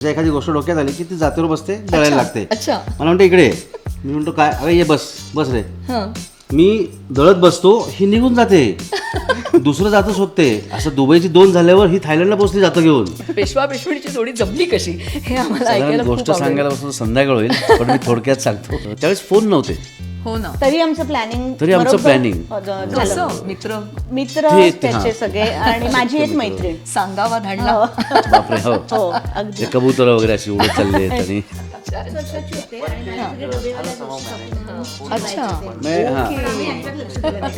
एखादी गोष्ट डोक्यात आली की ती जातीवर बसते, जळायला लागते. अच्छा. मला म्हणतो इकडे ये. मी म्हणतो काय, अरे ये बस बस रे. हं. मी दळत बसतो, ही निघून जाते. दुसरं जातं शोधते. असं दुबईची 2 झाल्यावर ही थायलंडला पोहोचली जातं घेऊन. पेशवा पेशवणीची जोडी जमली कशी हे आम्हाला ऐकायला साधारण खूप गोष्ट आवडेल. सांगायला बसतो संध्याकाळ होईल, पण मी थोडक्यात सांगतो. त्यावेळेस फोन नव्हते. हो ना. तरी आमचं प्लॅनिंग कसं मित्र मित्र ते- त्याचे हां. सगळे आणि माझी एक मैत्रीण. सांगावा धाडला. बापरे हो. हो अगदी. ते कबूतर वगैरे अशी उडत चालले आहेत आणि अच्छा.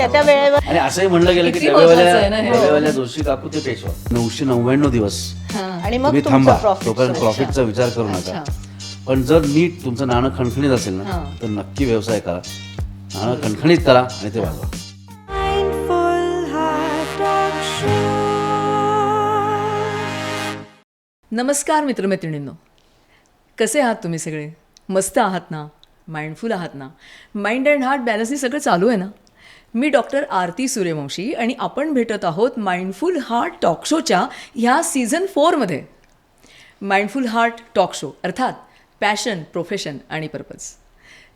त्या वेळेवर आणि असंही म्हणलं गेलं की किती महत्त्वाचं आहे ना हे. डब्यावाल्या जोशी काकू ते पेशवा 999 दिवस आणि मग तुम्ही तुमचं थांबा, profit. तोपर्यंत प्रॉफिटचा विचार करू नका. पण जर नीट तुमचं नाणं खणखणीत असेल ना तर नक्की व्यवसाय करा. नाणं खणखणीत करा आणि ते वाजवा. नमस्कार मित्रमैत्रिणींनो, कसे आहात तुम्ही सगळे? मस्त आहात ना? माइंडफुल आहात ना? माइंड अँड हार्ट बॅलन्सनी सगळं चालू आहे ना? मी डॉक्टर आरती सूर्यवंशी आणि आपण भेटत आहोत माइंडफुल हार्ट टॉक शोच्या ह्या सीझन 4मध्ये. माइंडफुल हार्ट टॉक शो अर्थात पॅशन, प्रोफेशन आणि पर्पज.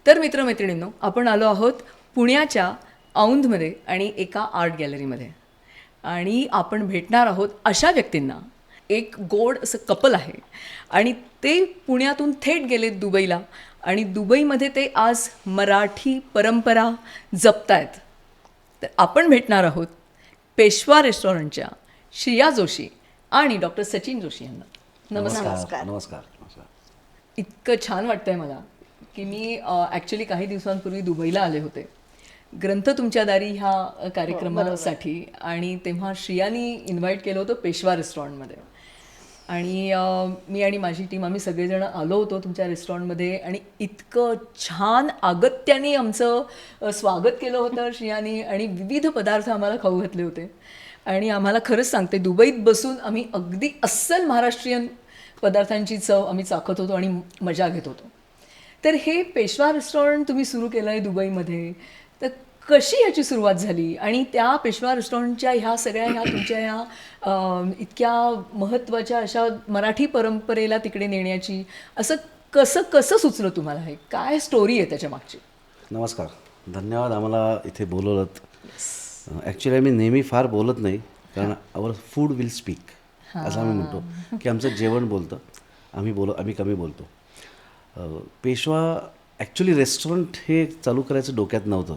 तर मित्रमैत्रिणींनो, आपण आलो आहोत पुण्याच्या औंधमध्ये आणि एका आर्ट गॅलरीमध्ये आणि आपण भेटणार आहोत अशा व्यक्तींना. एक गोड असं कपल आहे आणि ते पुण्यातून थेट गेलेत दुबईला आणि दुबईमध्ये ते आज मराठी परंपरा जपतायत. तर आपण भेटणार आहोत पेशवा रेस्टॉरंटच्या श्रिया जोशी आणि डॉक्टर सचिन जोशी यांना. नमस्कार. नमस्कार. इतकं छान वाटतं आहे मला की मी ॲक्च्युली काही दिवसांपूर्वी दुबईला आले होते ग्रंथ तुमच्या दारी ह्या कार्यक्रमासाठी आणि तेव्हा श्रियानी इन्व्हाइट केलं होतं पेशवा रेस्टॉरंटमध्ये आणि मी आणि माझी टीम आम्ही सगळेजण आलो होतो तुमच्या रेस्टॉरंटमध्ये आणि इतकं छान अगत्याने आमचं स्वागत केलं होतं श्रियानी आणि विविध पदार्थ आम्हाला खाऊ घातले होते आणि आम्हाला खरंच सांगते दुबईत बसून आम्ही अगदी अस्सल महाराष्ट्रीयन पदार्थांची चव आम्ही चाखत होतो आणि मजा घेत होतो. तर हे पेशवा रेस्टॉरंट तुम्ही सुरू केलं आहे दुबईमध्ये, तर कशी ह्याची सुरुवात झाली आणि त्या पेशवा रेस्टॉरंटच्या ह्या सगळ्या ह्या तुमच्या ह्या इतक्या महत्त्वाच्या अशा मराठी परंपरेला तिकडे नेण्याची असं कसं कसं सुचलं तुम्हाला? हे काय स्टोरी आहे त्याच्या मागची? नमस्कार. धन्यवाद आम्हाला इथे बोलवलं. ॲक्च्युली आम्ही नेहमी फार बोलत नाही कारण आवर फूड विल स्पीक असं आम्ही म्हणतो की आमचं जेवण बोलतं, आम्ही कमी बोलतो. पेशवा ॲक्च्युली रेस्टॉरंट हे चालू करायचं डोक्यात नव्हतं.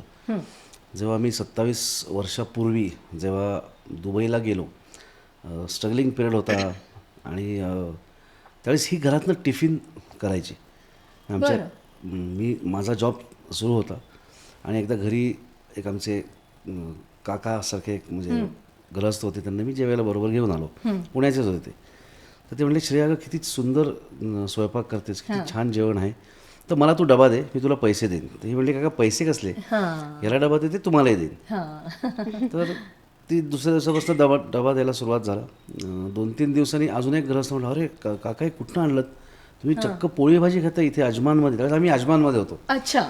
जेव्हा आम्ही 27 वर्षापूर्वी जेव्हा दुबईला गेलो, स्ट्रगलिंग पिरियड होता आणि त्यावेळेस ही घरातनं टिफिन करायची माझा जॉब सुरू होता आणि एकदा घरी एक आमचे काकासारखे एक म्हणजे गृहस्थ होते, त्यांना मी जेवायला बरोबर घेऊन आलो. पुण्याचेच होते ते. तर ते म्हणले, श्रेया किती सुंदर स्वयंपाक करतेस, किती छान जेवण आहे, तर मला तू डबा दे, मी तुला पैसे देईन. तर ही म्हणली, काका पैसे कसले, याला डबा देते तुम्हालाही देईन. तर ती दुसऱ्या दिवसापासून डबा द्यायला सुरुवात झाला. 2-3 दिवसांनी अजून एक गृहस्थ म्हटलं, अरे काका हे कुठनं आणलं, तुम्ही चक्क पोळी भाजी खाता इथे अजमानमध्ये. त्यावेळेस आम्ही अजमानमध्ये होतो. अच्छा.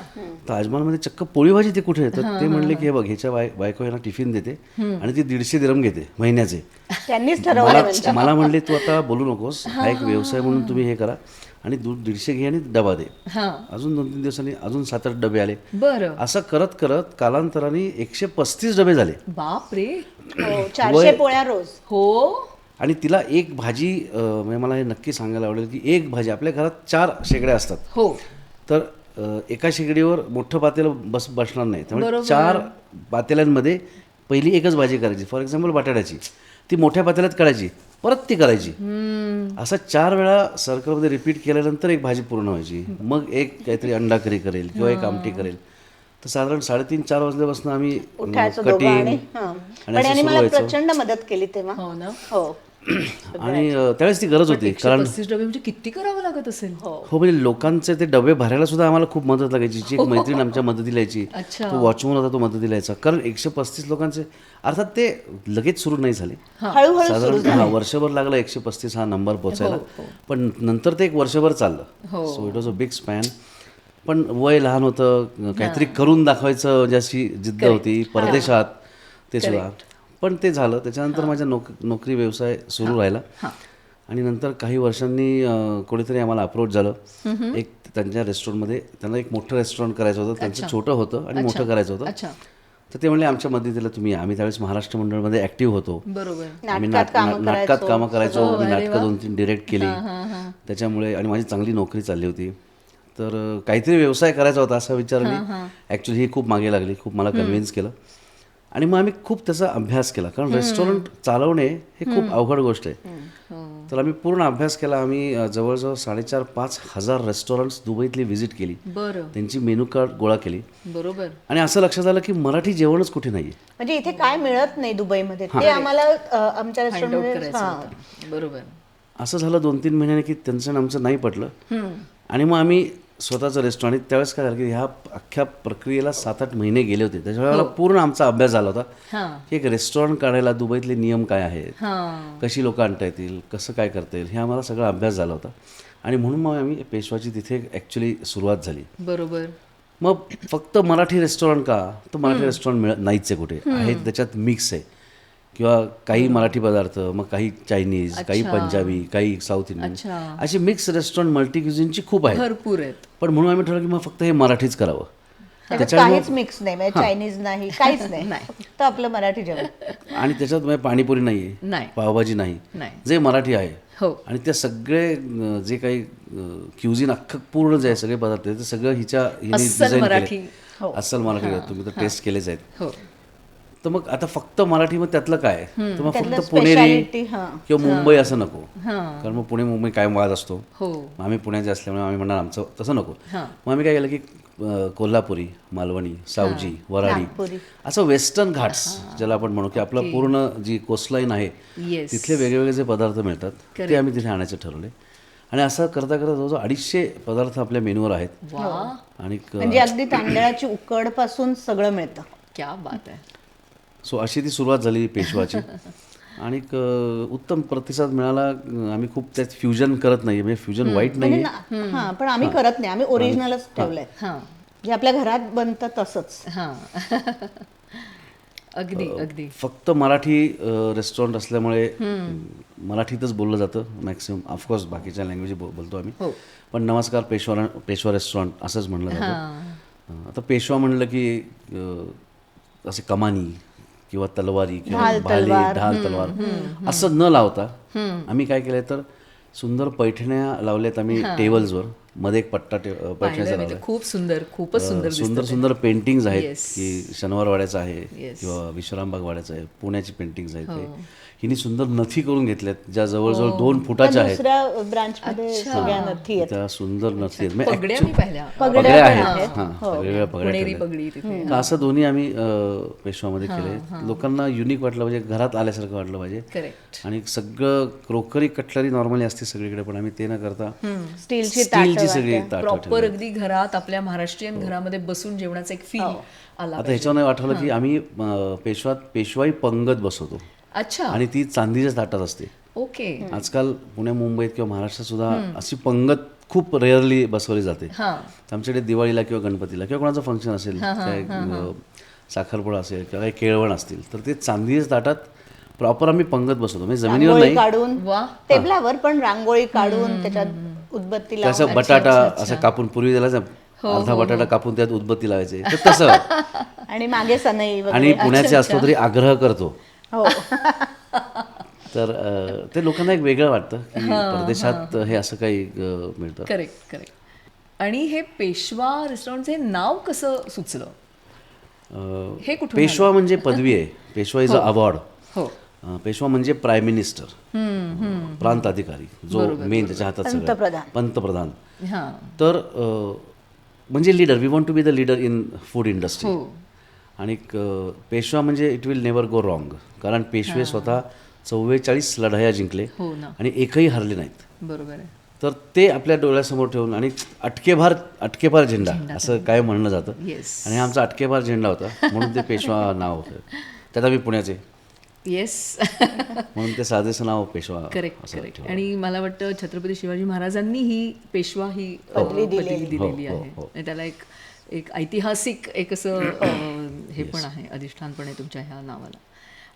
तर अजमानमध्ये चक्क पोळी भाजी ते कुठे येतं. ते म्हणले की हे बघ, ह्याच्या बायको यांना टिफिन देते आणि ती 150 दिरहम घेते महिन्याचे. त्यांनीच ठरवलं. मला म्हणले तू आता बोलू नकोस, हा एक व्यवसाय म्हणून तुम्ही हे करा आणि 150 घे आणि डबा दे. अजून 2-3 दिवसांनी अजून 7-8 डबे आले. बरं. असं करत करत कालांतराने 135 डबे झाले. बाप रे. 400 पोळ्या रोज. हो. आणि तिला एक भाजी, म्हणजे मला हे नक्की सांगायला आवडेल की एक भाजी, आपल्या घरात 4 शेगड्या असतात. हो. तर एका शेगडीवर मोठं पातेलं बसणार नाही, त्यामुळे 4 पातेल्यांमध्ये पहिली एकच भाजी करायची. फॉर एक्झाम्पल बटाट्याची, ती मोठ्या पातेल्यात काढायची, परत ती करायची. असं 4 वेळा सर्कलमध्ये रिपीट केल्यानंतर एक भाजी पूर्ण व्हायची. मग एक काहीतरी अंडा करी करेल किंवा एक आमटी करेल. तर साधारण 3:30-4 वाजल्यापासून आम्ही कटिंग आणि मला प्रचंड मदत केली तेव्हा. हो ना. हो. आणि त्यावेळेस ती गरज होती, कारण 35 डबे म्हणजे किती करावं लागत असेल. हो, म्हणजे लोकांचे ते डबे भरायला सुद्धा आम्हाला खूप मदत लागायची. एक मैत्रीण आमच्या मदतीला यायची, तो वॉचमन होता, तो मदतीला यायचा. कारण 135 लोकांचे, अर्थात ते लगेच सुरू नाही झाले, साधारण वर्षभर लागलं 135 हा नंबर पोचायला. पण नंतर ते एक वर्षभर चाललं. So it was a big span. पण वय लहान होतं, काहीतरी करून दाखवायचं ज्याची जिद्द होती, परदेशात ते सुद्धा. पण ते झालं. त्याच्यानंतर माझ्या नोकरी व्यवसाय सुरू राहिला आणि नंतर काही वर्षांनी कोणीतरी आम्हाला अप्रोच झालं. एक त्यांच्या रेस्टॉरंटमध्ये त्यांना एक मोठं रेस्टॉरंट करायचं होतं. त्यांचं छोटं होतं आणि मोठं करायचं होतं. अच्छा, तर ते म्हणले आमच्या मदतीला तुम्ही या. आम्ही त्यावेळेस महाराष्ट्र मंडळमध्ये ॲक्टिव्ह होतो. बरोबर. आम्ही नाटकात कामं करायचो. मी नाटकं 2-3 डिरेक्ट केली त्याच्यामुळे, आणि माझी चांगली नोकरी चालली होती. तर काहीतरी व्यवसाय करायचा होता असा विचार मी ॲक्च्युली ही खूप मागे लागली, खूप मला कन्व्हिन्स केलं. आणि मग आम्ही खूप त्याचा अभ्यास केला, कारण रेस्टॉरंट चालवणे हे खूप अवघड गोष्ट आहे. तर आम्ही पूर्ण अभ्यास केला. आम्ही जवळजवळ 4,500-5 हजार रेस्टॉरंट्स दुबईतली व्हिजिट केली, बरं, त्यांची मेनू कार्ड गोळा केली. बरोबर. आणि असं लक्षात आलं की मराठी जेवणच कुठे नाही. म्हणजे इथे काय मिळत नाही दुबईमध्ये ते आम्हाला आमच्या फाइंड आउट रेस्टॉरंटमध्ये करायचं होतं. बरोबर. असं झालं 2-3 महिन्याने की त्यांचं आणि आमचं नाही पटलं. आणि मग आम्ही स्वतःचं रेस्टॉरंट, त्यावेळेस काय झालं की ह्या अख्ख्या प्रक्रियेला 7-8 महिने गेले होते. त्याच्यावेळेला मला पूर्ण आमचा अभ्यास झाला होता की एक रेस्टॉरंट काढायला दुबईतले नियम काय आहेत, कशी लोक आणता येतील, कसं काय करता येईल, हे आम्हाला सगळा अभ्यास झाला होता. आणि म्हणून मग आम्ही पेशवाची तिथे ॲक्च्युली सुरुवात झाली. बरोबर. मग फक्त मराठी रेस्टॉरंट का, तर मराठी रेस्टॉरंट मिळत नाहीच आहे कुठे. आहे त्याच्यात मिक्स आहे, किंवा काही मराठी पदार्थ, मग काही चायनीज, काही पंजाबी, काही साऊथ इंडियन, अशी मिक्स रेस्टॉरंट मल्टी क्युझिनची खूप आहेत, भरपूर आहेत. पण म्हणून आम्ही ठरवलं की मग फक्त हे मराठीच करावं. त्याच्यात काहीच मिक्स नाही, म्हणजे चायनीज नाही, काहीच नाही, फक्त आपलं मराठी जेवण. आणि त्याच्यात म्हणजे पाणीपुरी नाही आहे, पावभाजी नाही, जे मराठी आहे. आणि त्या सगळे जे काही क्युझिन अख्खं पूर्ण जे आहे सगळे पदार्थ ते सगळं हिने डिझाईन केले. अस्सल मराठी. तुम्ही तर टेस्ट केलेच आहेत. तर मग आता फक्त मराठी, मग त्यातलं काय, तर मग फक्त पुणेरी किंवा मुंबई असं नको, कारण मग पुणे मुंबई कायम वाद असतो. आम्ही पुण्याचे असल्यामुळे आम्ही म्हणणार आमचं तसं नको. मग आम्ही काय केलं की कोल्हापुरी, मालवणी, सावजी, वराडी, असं वेस्टर्न घाट्स ज्याला आपण म्हणू, की आपलं पूर्ण जी कोस्टलाईन आहे तिथले वेगवेगळे जे पदार्थ मिळतात ते आम्ही तिथे आणायचे ठरवले. आणि असं करता करता जवळजवळ 250 पदार्थ आपल्या मेनूवर आहेत. आणि म्हणजे अगदी तांदळाची उकड पासून सगळं मिळतं. क्या बात आहे. सो अशी ती सुरुवात झाली पेशवाची. आणि उत्तम प्रतिसाद मिळाला. आम्ही खूप त्यात फ्युजन करत नाही, म्हणजे फ्युजन वाईट नाही, पण आम्ही करत नाही, आम्ही ओरिजिनलच ठेवलंय, जे आपल्या घरात बनतं तसंच. अगदी अगदी. फक्त मराठी रेस्टॉरंट असल्यामुळे मराठीतच बोललं जातं मॅक्सिमम. ऑफकोर्स बाकीच्या लँग्वेज बोलतो आम्ही, पण नमस्कार पेशवा रेस्टॉरंट असंच म्हणलं जातं. आता पेशवा म्हणलं की असे कमानी किंवा तलवारी किंवा भाले, ढाल तलवार असं न लावता आम्ही काय केलंय तर सुंदर पैठण्या लावल्यात आम्ही टेबल्सवर. मध्ये एक पट्टा पैठण्याचा लावला. खूप सुंदर, खूपच सुंदर. सुंदर सुंदर पेंटिंग्स आहेत की शनिवार वाड्याचं आहे किंवा विश्रामबाग वाड्याचं आहे, पुण्याची पेंटिंग्स आहेत. ते हिने सुंदर नथी करून घेतल्यात ज्या जवळजवळ 2 फुटाच्या आहेत. दुसऱ्या ब्रांचमध्ये सगळ्या नथी आहेत, त्या सुंदर नथी आहेत, पगड्या मी पाहिल्या. पगड्या आहेत, वेगवेगळ्या पगड्या पगडी तिथे. तर असं दोन्ही आम्ही पेशवामध्ये केले. लोकांना युनिक वाटलं पाहिजे, घरात आल्यासारखं वाटलं पाहिजे. करेक्ट. आणि सगळं क्रोकरी कटलरी नॉर्मली असते सगळीकडे, पण आम्ही ते न करता स्टीलची सगळी ताटं प्रॉपर अगदी घरात आपल्या महाराष्ट्रीयन घरामध्ये बसून जेवणाचा एक फील आला. आता ह्याच्यावर आठवलं की आम्ही पेशवाई पंगत बसवतो. अच्छा. आणि ती चांदीच्या ताटात असते. ओके. आजकाल पुणे मुंबईत किंवा महाराष्ट्रात सुद्धा अशी पंगत खूप रेअरली बसवली जाते. आमच्याकडे दिवाळीला किंवा गणपतीला किंवा कोणाचं फंक्शन असेल, काय साखरपुडा असेल किंवा काही केळवण असतील, तर ते चांदीच्या ताटात प्रॉपर आम्ही पंगत बसवतो. म्हणजे जमिनीवर नाही, काढून टेबलावर पण रांगोळी काढून त्याच्यात उदबत्ती लावून, कसं बटाटा असं कापून, पूर्वी त्याला अर्धा बटाटा कापून त्यात उदबत्ती लावायचे, तर तसं. आणि मागे सनई वगैरे. आणि पुण्याचे असतो तरी आग्रह करतो. तर ते लोकांना एक वेगळं वाटतं की परदेशात हे असं काही मिळतं. Correct correct. आणि हे पेशवा रेस्टॉरंटचे नाव कसं सुचलं? हे कुठून? पेशवा म्हणजे पदवी आहे. Peshwa is a award. Peshwa म्हणजे प्राईम मिनिस्टर, प्रांत अधिकारी, जो मेन त्याच्या हातात सगळं, पंतप्रधान. तर म्हणजे leader, we want to be the leader in food industry. आणि पेशवा म्हणजे it will never go wrong, कारण पेशवे स्वतः 44 लढाया जिंकले आणि एकही हरले नाहीत. बरोबर आहे. तर ते आपल्या डोळ्यासमोर ठेवून, आणि अटकेभार झेंडा असं काय म्हणलं जातं, आणि आमचा अटकेभार झेंडा होता म्हणून ते पेशवा नाव होतं. त्यात आम्ही पुण्याचे, येस, म्हणून ते साधेचं नाव पेशवा. Correct correct. आणि मला वाटतं छत्रपती शिवाजी महाराजांनी ही पेशवा ही पदवी दिलेली आहे. त्याला एक ऐतिहासिक एक असं हे पण आहे, अधिष्ठान पण आहे तुमच्या ह्या नावाला.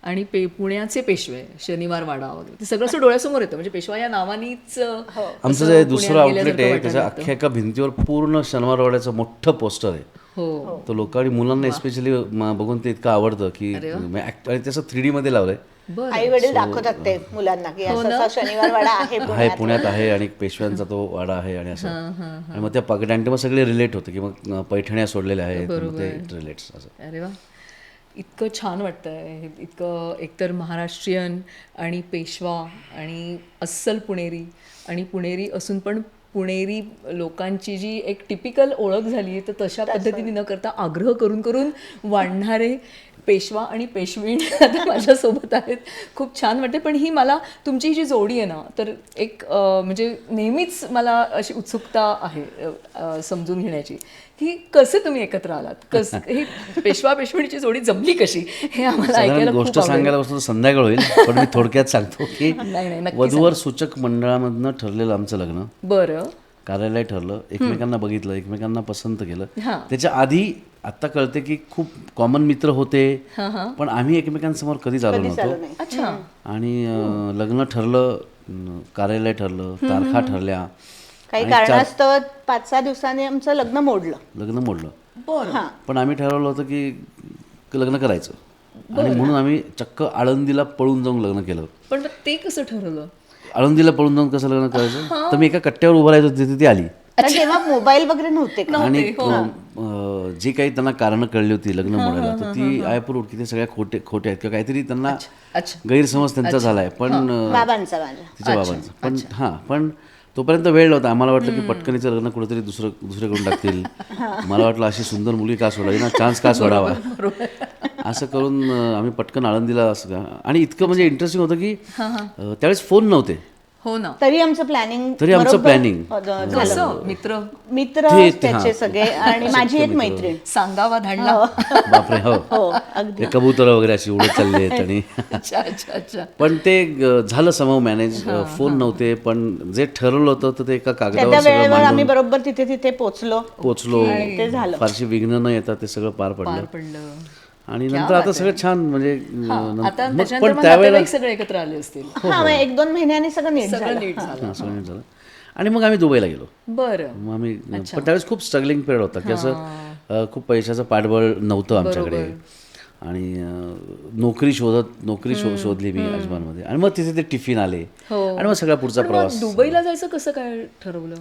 आणि पुण्याचे पेशवे, शनिवार वाडा वगैरे ते सगळं असं डोळ्यासमोर येतं. म्हणजे पेशवा या नावानीच आमचं जे दुसरं आउटलेट आहे त्याच्या अख्ख्या एका भिंतीवर पूर्ण शनिवारवाड्याचं मोठं पोस्टर आहे. हो तो लोकांनी मुलांना स्पेशली बघून ते इतकं आवडतं की आणि त्याचं 3D मध्ये लावलंय. आई वडील दाखवतात ते मुलांना की असं असा शनिवार वाडा आहे पुण्यात आहे आणि पेशव्यांचा तो वाडा आहे आणि असं. आणि मग त्या पगड्यांटे सगळे रिलेट होतं की मग पैठण्या सोडलेल्या आहेत मग ते रिलेट्स असं. अरे वा, इतकं छान वाटतंय. इतकं एकतर महाराष्ट्रीयन आणि पेशवा आणि अस्सल पुणेरी आणि पुणेरी असून पण पुणेरी लोकांची जी एक टिपिकल ओळख झाली आहे, तर तशा पद्धतीने न करता आग्रह करून करून वाढणारे पेशवा आणि पेशवीण आता माझ्यासोबत आहेत. खूप छान वाटते. पण ही मला तुमची ही जी जोडी आहे ना, तर एक म्हणजे नेहमीच मला अशी उत्सुकता आहे समजून घेण्याची की कसे तुम्ही एकत्र आलात, ही पेशवा पेशवीणीची जोडी जमली कशी, हे आम्हाला ऐकायला खूप गोष्ट सांगायला बसतो संध्याकाळ होईल, पण मी थोडक्यात सांगतो की नाही, नक्की वधूवर सूचक मंडळामधनं ठरलेलं आमचं लग्न. बरं. कार्यालय ठरलं, एकमेकांना बघितलं, एकमेकांना पसंत केलं. हां. त्याच्या आधी आता कळते की खूप कॉमन मित्र होते, पण आम्ही एकमेकांसमोर कधीच आलो नव्हतो. अच्छा. आणि लग्न ठरलं, कार्यालय ठरलं, तारखा ठरल्या, काही कारणास्तव 5-6 दिवसांनी आमचं लग्न मोडलं. बरं. पण आम्ही ठरवलं होतं की लग्न करायचं आणि म्हणून आम्ही चक्क आळंदीला पळून जाऊन लग्न केलं. पण मग ते कसं ठरवलं? आळंदीला पळून जाऊन कसं लग्न करायचं, तर मी एका कट्ट्यावर उभं राहायचो, तिथे ती आली. तेव्हा मोबाईल वगैरे नव्हते का? आणि जी काही त्यांना कारणं कळली होती लग्न मोडायला, तर ती आयपूर की ते सगळ्या खोटे आहेत किंवा काहीतरी त्यांना गैरसमज त्यांचा झालाय. पण बाबांचा तिच्या बाबांचा पण पण तोपर्यंत वेळ नव्हता. आम्हाला वाटलं की पटकनीचं लग्न कुठेतरी दुसऱ्याकडून टाकतील. मला वाटलं अशी सुंदर मुलगी का सोडावी ना, चान्स का सोडावा, असं करून आम्ही पटकन आळंदीला असं. आणि इतकं म्हणजे इंटरेस्टिंग होतं की त्यावेळेस फोन नव्हते. हो ना. तरी आमचं प्लॅनिंग मित्र त्याचे सगळे आणि माझी एक मैत्रीण सांगावा धाडला. बापरे. हो, ते कबूतर वगैरे अशी उडत चालले आहेत. आणि अच्छा. पण ते झालं समव मॅनेज. फोन नव्हते, पण जे ठरवलं होतं तर ते एका कागदावर वेळेवर आम्ही बरोबर तिथे पोचलो. ते झालं. फारशी विघ्न न येतात ते सगळं पार पडलं. आणि नंतर आता सगळं छान म्हणजे पण त्यावेळेला सगळे एकत्र आले असतील. 1-2 महिन्यांनी सगळं नीट झालं. आणि मग आम्ही दुबईला गेलो. बरं. मग आम्ही पण त्यावेळेस खूप स्ट्रगलिंग पिरियड होता की असं खूप पैशाचं पाठबळ नव्हतं आमच्याकडे. आणि नोकरी शोधली मी अजमानमध्ये. आणि मग तिथे ते टिफिन आले आणि मग सगळा पुढचा प्रवास. दुबईला जायचं कसं काय ठरवलं?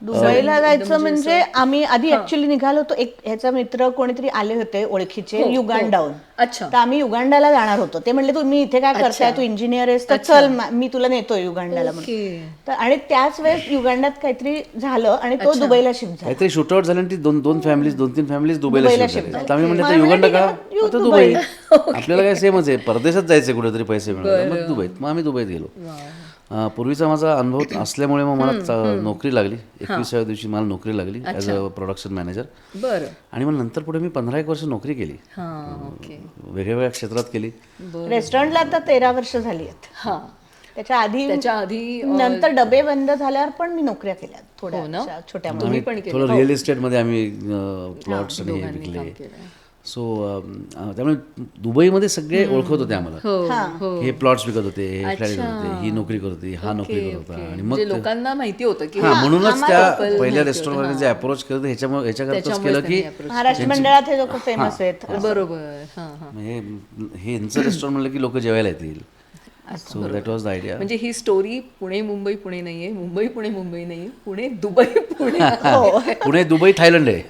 दुबईला जायचं म्हणजे आम्ही आधी ऍक्च्युली निघालो होतो. एक ह्याचा मित्र कोणीतरी आले होते ओळखीचे युगांडाहून. तर आम्ही युगांडाला जाणार होतो. ते म्हणले तुम्ही इथे काय करताय, तू इंजिनियर आहेस तर चल मी तुला नेतोय युगांडाला म्हणून. तर आणि त्याच वेळेस युगांडात काहीतरी झालं आणि तो दुबईला शिफ्ट झाला. काहीतरी शूटआउट झालं आणि ती 2-3 फॅमिलीज दुबईला शिफ्ट झाली. आम्ही म्हणलं युगांडा का, आता दुबई. आपल्याला काय सेमच आहे, परदेशात जायचं कुठेतरी पैसे मिळाले, मग दुबईत. मग आम्ही दुबईत गेलो. पूर्वीचा माझा अनुभव असल्यामुळे मग मला नोकरी लागली. 21व्या दिवशी मला नोकरी लागली ॲज अ प्रोडक्शन मॅनेजर. बरं. आणि मग नंतर पुढे मी 15-1 वर्ष नोकरी केली, वेगवेगळ्या क्षेत्रात केली. रेस्टॉरंटला आता 13 वर्ष झाली आहेत. त्याच्या आधी नंतर डबे बंद झाल्यावर पण मी नोकऱ्या केल्या थोड्या छोट्या. थोडं रिअल इस्टेटमध्ये आम्ही प्लॉट्स विकले. सो त्यामुळे दुबईमध्ये सगळे ओळखत होते आम्हाला. हे प्लॉट्स विकत होते, हे फ्लॅट विकत होते, ही नोकरी करत होती, हा नोकरी करत होता. आणि मग लोकांना माहिती होतं की म्हणूनच त्या पहिल्या रेस्टॉरंटमध्ये जे अप्रोच केलं ह्याच्याकरताच केलं की महाराष्ट्र मंडळात हे लोक फेमस आहेत. बरोबर. हे यांचं रेस्टॉरंट म्हणलं की लोक जेवायला येतील. So that was the idea. म्हणजे ही स्टोरी पुणे मुंबई पुणे नाहीये, मुंबई पुणे मुंबई नाहीये, Pune Dubai Pune. Pune Dubai Thailand आहे.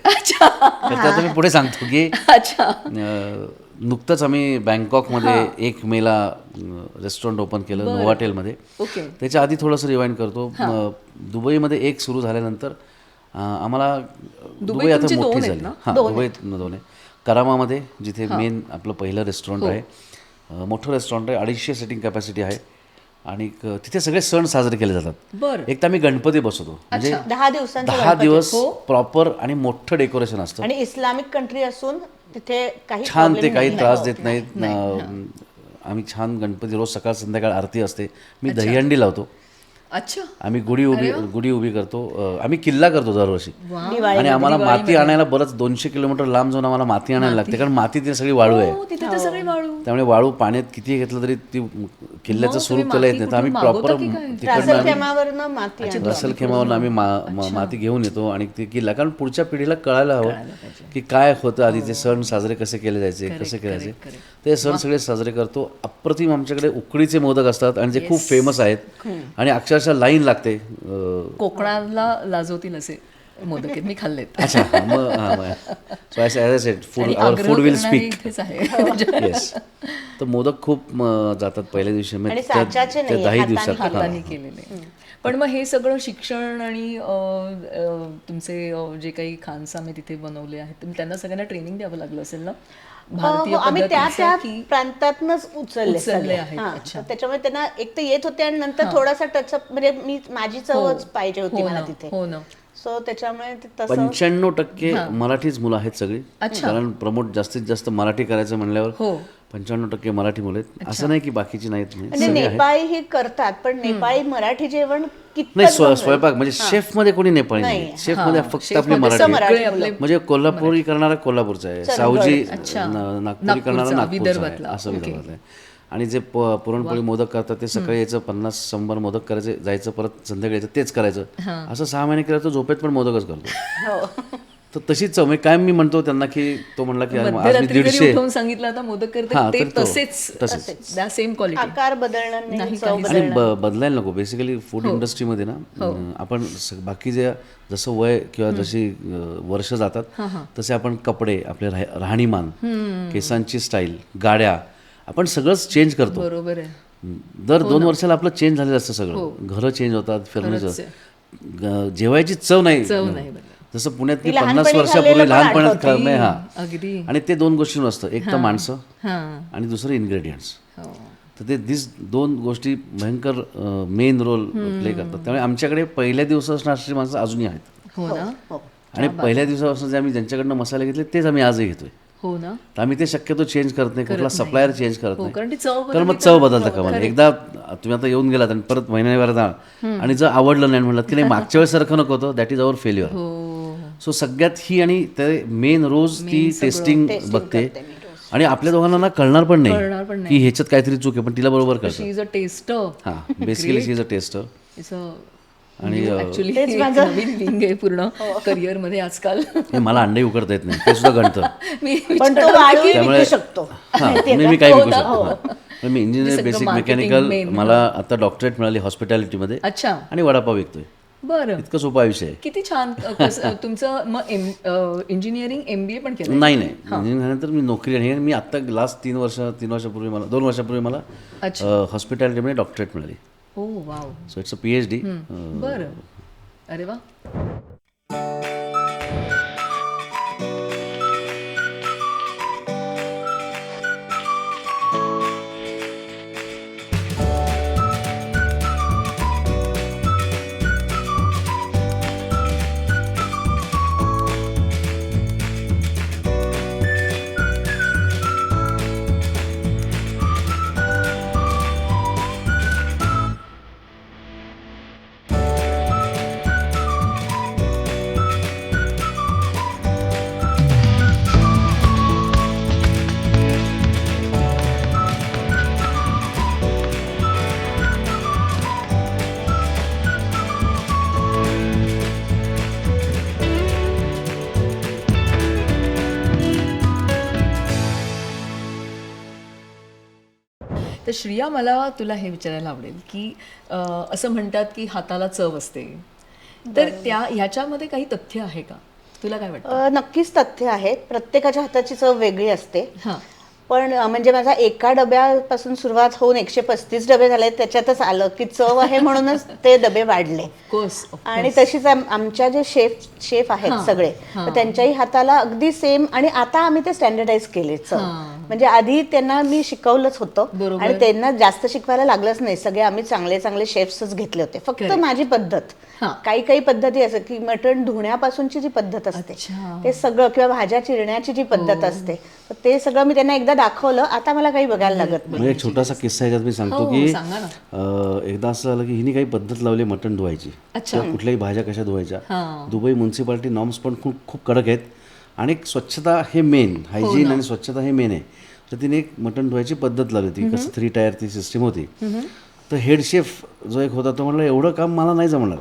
त्यात मी पुढे सांगतो की नुकतंच आम्ही बँकॉकमध्ये 1 मेला रेस्टॉरंट ओपन केलं नोवाटेलमध्ये. त्याच्या आधी थोडंसं रिवाइंड करतो. दुबईमध्ये 1 सुरू झाल्यानंतर आम्हाला दुबई आता मोठी झाली. दुबईत 2 आहे. करामामध्ये जिथे मेन आपलं पहिलं रेस्टॉरंट आहे, मोठं रेस्टॉरंट आहे, 250 सीटिंग कॅपॅसिटी आहे. आणि तिथे सगळे सण साजरे केले जातात. एक तर आम्ही गणपती बसवतो, म्हणजे 10 दिवस प्रॉपर आणि मोठं डेकोरेशन असतं. आणि इस्लामिक कंट्री असून तिथे काही छान, ते काही त्रास देत नाहीत. आम्ही छान गणपती रोज सकाळ संध्याकाळ आरती असते. मी दहीहंडी लावतो. अच्छा आम्ही गुढी उभी करतो. आम्ही किल्ला करतो दरवर्षी. दिवाळी आणि आम्हाला माती आणायला बरंच 200 किलोमीटर लांब जाऊन आम्हाला माती आणायला लागते, कारण माती ती सगळी वाळू आहे. हो, तिथे तर सगळी वाळू. त्यामुळे वाळू पाण्यात किती घेतलं तरी ती किल्ल्याचं स्वरूप त्याला येत नाही. तर आम्ही प्रॉपर रासल खेमावरनं माती आणतो. रसल खेमावरून आम्ही माती घेऊन येतो आणि ते किल्ला, कारण पुढच्या पिढीला कळायला हवं की काय होतं आधीचे सण साजरे कसे केले जायचे, कसे करायचे. ते सण सगळे साजरे करतो. अप्रतिम आमच्याकडे उकडीचे मोदक असतात आणि ते खूप फेमस आहेत आणि अक्षरशः लाईन लागते. कोकणाला लाजवतील असे मोदक आहेत, मी खाल्लेत. अच्छा, फूड विल स्पीक. इथेच आहे. येस. तर मोदक खूप जातात पहिल्या दिवशी, आणि साच्याचे नाही, 10 दिवसात. हाताने केलेले. पण मग हे सगळं शिक्षण आणि तुमचे जे काही खानसामे तिथे बनवले आहेत, त्यांना सगळ्यांना ट्रेनिंग द्यावं लागलं असेल ना भारतीय आम्ही त्या पद्धतीचं, की प्रांतातनच उचलले आहेत. हां. त्याच्यामुळे त्यांना एक तर येत होते आणि नंतर थोडासा टचअप, म्हणजे माझी चवच पाहिजे होती मला तिथे. हो ना. सो त्याच्यामुळे ते तसं 95% मराठीच मुलं आहेत सगळी, कारण प्रमोट जास्तीत जास्त मराठी करायचं म्हणल्यावर 95% मराठी मुलं आहेत. असं नाही की बाकीची नाहीत, म्हणजे नेपाळी ही करतात, पण नेपाळी मराठी जेवण नाही. स्वयंपाक म्हणजे शेफ मध्ये कोणी नेपाळी नाही, शेफ मध्ये फक्त आपली मराठी. म्हणजे कोल्हापुरी करणारा कोल्हापूरचा आहे, सावजी नागपुरी करणारा नागपूरचा आहे, असं विदर्भात आहे. आणि जे पुरणपोळी मोदक करतात ते सकाळी यायचं 50-100 मोदक करायचे, जायचं परत संध्याकाळी तेच करायचं. असं 6 महिने केलं तर झोपेत पण मोदकच करतो. तर तशीच चव. काय मी म्हणतो त्यांना की तो म्हणला की आज मी 150 सांगितलं आता मोदक करते ते तसेच सेम क्वालिटी, आकार बदलणार नाही, आणि बदलायला नको. बेसिकली फूड इंडस्ट्रीमध्ये ना आपण बाकी जे जसं वय किंवा जशी वर्ष जातात तसे आपण कपडे, आपले राहणीमान, केसांची स्टाईल, गाड्या, आपण सगळंच चेंज करतो. बरोबर आहे. दर 2 वर्षाला आपलं चेंज झालेलं असतं सगळं. घरं चेंज होतात, फर्निचर, जेवायची चव नाही. जसं पुण्यात 50 वर्षापूर्वी लहानपणात अगदी. आणि ते 2 गोष्टी नसतं, एक तर माणसं आणि दुसरं इन्ग्रेडियंट्स. तर ते 2 गोष्टी भयंकर मेन रोल प्ले करतात. त्यामुळे आमच्याकडे पहिल्या दिवसापासून असणारी माणसं अजूनही आहेत. हो ना. आणि पहिल्या दिवसापासून जे आम्ही ज्यांच्याकडनं मसाले घेतले तेच आम्ही आजही घेतोय. हो ना. तर आम्ही ते शक्यतो चेंज करत नाही, कुठला सप्लायर चेंज करत नाही, कारण मग चव बदलतं का. मला एकदा तुम्ही आता येऊन गेलात आणि परत महिन्याभरात आणि जर आवडलं नाही म्हणलं की नाही मागच्या वेळेस सारखं नको होतं, that is our failure. So सगळ्यात ही, आणि ते मेन रोज ती टेस्टिंग बघते आणि आपल्या दोघांना ना कळणार पण नाही की ह्याच्यात काहीतरी चूक आहे, पण तिला बरोबर कळतं. हां, basically she is a tester. आणि नवीन विंग आहे पूर्ण करिअर मध्ये आजकाल. मला अंडे उकडता येत नाही, ते सुद्धा गणतं. त्यामुळे मी काही विकू शकतो. मी इंजिनियर, बेसिक मेकॅनिकल. मला आता डॉक्टरेट मिळाली हॉस्पिटॅलिटीमध्ये आणि वडापाव विकतोय. बरं, इतकं सोपा विषय आहे. किती छान. तुमचं मग इंजिनिअरिंग MBA पण केलं? नाही, इंजिनिअरिंग झाल्यानंतर मी नोकरी. आणि मी आता लास्ट 2 वर्षापूर्वी मला हॉस्पिटॅलिटीमध्ये डॉक्टरेट मिळाली. Oh wow. So it's a PhD. बरं, अरे वा. तर श्रिया, मला तुला हे विचारायला आवडेल की असं म्हणतात की हाताला चव असते, तर ह्याच्यामध्ये काही तथ्य आहे का? तुला काय वाटतं? नक्कीच तथ्य आहे. प्रत्येकाच्या हाताची चव वेगळी असते. पण म्हणजे माझा एका डब्यापासून सुरुवात होऊन 135 डबे झाले, त्याच्यातच आलं की चव आहे म्हणूनच ते डबे वाढले. आणि तशीच आमच्या जे शेफ आहेत सगळे, तर त्यांच्याही हाताला अगदी सेम. आणि आता आम्ही ते स्टँडर्डाइज केले चव. म्हणजे आधी त्यांना मी शिकवलंच होतं आणि त्यांना जास्त शिकवायला लागलंच नाही. सगळे आम्ही चांगले चांगले शेफ्सच घेतले होते. फक्त माझी पद्धत, काही काही पद्धती असं की मटण धुण्यापासूनची जी पद्धत असते ते सगळं, किंवा भाज्या चिरण्याची जी पद्धत असते, ते सगळं मी त्यांना एकदा दाखवलं. आता मला काही बघायला लागत नाही. म्हणजे एक छोटासा किस्सा ह्याच्यात मी सांगतो की एकदा असं झालं की हिने काही पद्धत लावली मटण धुवायची किंवा कुठल्याही भाज्या कशा धुवायच्या. दुबई म्युन्सिपाल्टी नॉर्म्स पण खूप कडक आहेत आणि स्वच्छता हे मेन, हायजीन आणि स्वच्छता हे मेन आहे. तर तिने एक मटण धुवायची पद्धत लावली होती. कसं 3 टायर ती सिस्टीम होती. तर हेड शेफ जो एक होता तो म्हणला एवढं काम मला नाही जमणार.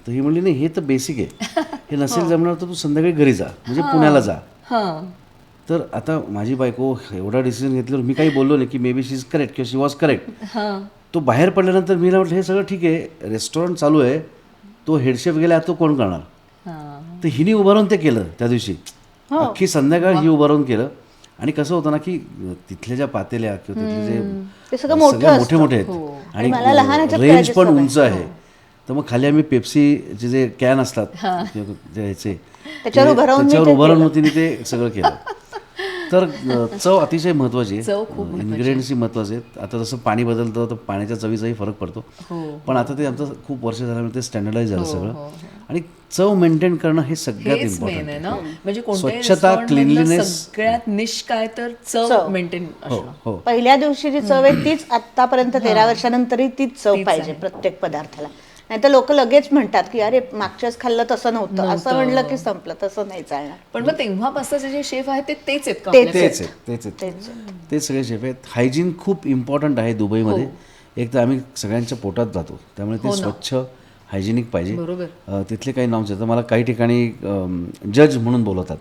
तर ही म्हणली नाही, हे तर बेसिक आहे, हे नसेल जमणार तर तू संध्याकाळी घरी जा, म्हणजे पुण्याला जा. तर आता माझी बायको एवढा डिसिजन घेतल्यावर मी काही बोललो नाही की may be she is correct किंवा शी वॉज करेक्ट. तो बाहेर पडल्यानंतर मी म्हटलं हे सगळं ठीक आहे, रेस्टॉरंट चालू आहे, तो हेडशेफ गेला तो कोण करणार. तर हिने उभं राहून ते केलं त्या दिवशी. अख्खी संध्याकाळ ही उभं राहून केलं. आणि कसं होतं ना की तिथल्या ज्या पातेल्या किंवा तिथले जे सगळे मोठे मोठे आहेत आणि रेंज पण उंच आहे. तर मग खाली आम्ही पेप्सीचे जे कॅन असतात ह्याचे त्याच्यावर उभं राहून तिने ते सगळं केलं. तर चव अतिशय महत्वाची आहे, इन्ग्रेडियंट्सही महत्वाचे आहेत. आता जसं पाणी बदलतं तर पाण्याच्या चवीचाही फरक पडतो. पण आता ते आमचं खूप वर्ष झाल्यामुळे ते स्टँडर्डाईज झालं सगळं. आणि चव मेंटेन करणं हे सगळ्यात इम्पॉर्टंट आहे ना. म्हणजे स्वच्छता, क्लीनलीनेस सगळ्यात निश काय तर चव मेंटेन असणं. पहिल्या दिवशी जी चव आहे तीच आतापर्यंत 13 वर्षानंतरही तीच चव पाहिजे प्रत्येक पदार्थाला. नाही तर लोक लगेच म्हणतात की अरे मागच्याच खाल्लं तसं नव्हतं, असं म्हणलं की संपलं. तसं नाही चालणार. पण मग तेव्हापासूनचे जे शेफ आहेत ते तेच आहेत का? ते सगळे शेफ आहेत. हायजीन खूप इम्पॉर्टंट आहे दुबईमध्ये. एक तर आम्ही सगळ्यांच्या पोटात जातो, त्यामुळे ते स्वच्छ हायजिनिक पाहिजे. तिथले काही नॉर्म्स आहेत. तर मला काही ठिकाणी जज म्हणून बोलवतात.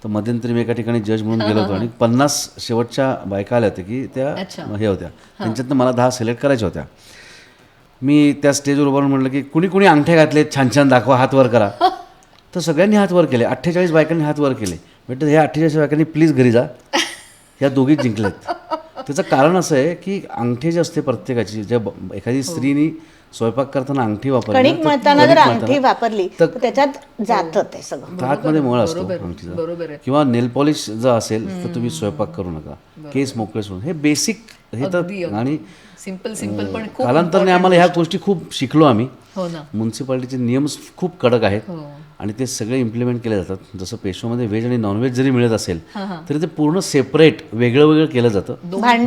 तर मध्यंतरी मी एका ठिकाणी जज म्हणून गेलो होतो आणि 50 शेवटच्या बायका आल्या होत्या की त्या हे होत्या, त्यांच्यातनं मला 10 सिलेक्ट करायच्या होत्या. मी त्या स्टेजवर उभारून म्हटलं की कुणी कुणी अंगठे घातले, छान छान दाखवा, हात वर करा. तर सगळ्यांनी हात वर केले. 48 बायकांनी हात वर केले. म्हटलं हे 48 बायकांनी प्लीज घरी जा, ह्या दोघीच जिंकल्यात. त्याचं कारण असं आहे की अंगठी जी असते प्रत्येकाची, ज्या एखादी स्त्रीनी स्वयंपाक करताना अंगठी वापरली, कणिक मळताना जर अंगठी वापरली तर त्याच्यात जातं ते सगळं. हातमध्ये मळ असतो अंगठीचा. किंवा नेल पॉलिश जर असेल तर तुम्ही स्वयंपाक करू नका, केस मोकळे सोडून. हे बेसिक हे तर. आणि सिंपल पण कालांतराने आम्हाला ह्या गोष्टी खूप शिकलो आम्ही. म्युन्सिपाल्टीचे नियम खूप कडक आहेत आणि ते सगळे इम्प्लिमेंट केले जातात. जसं पेशवामध्ये व्हेज आणि नॉनव्हेज जरी मिळत असेल तरी ते पूर्ण सेपरेट वेगळं केलं जातं.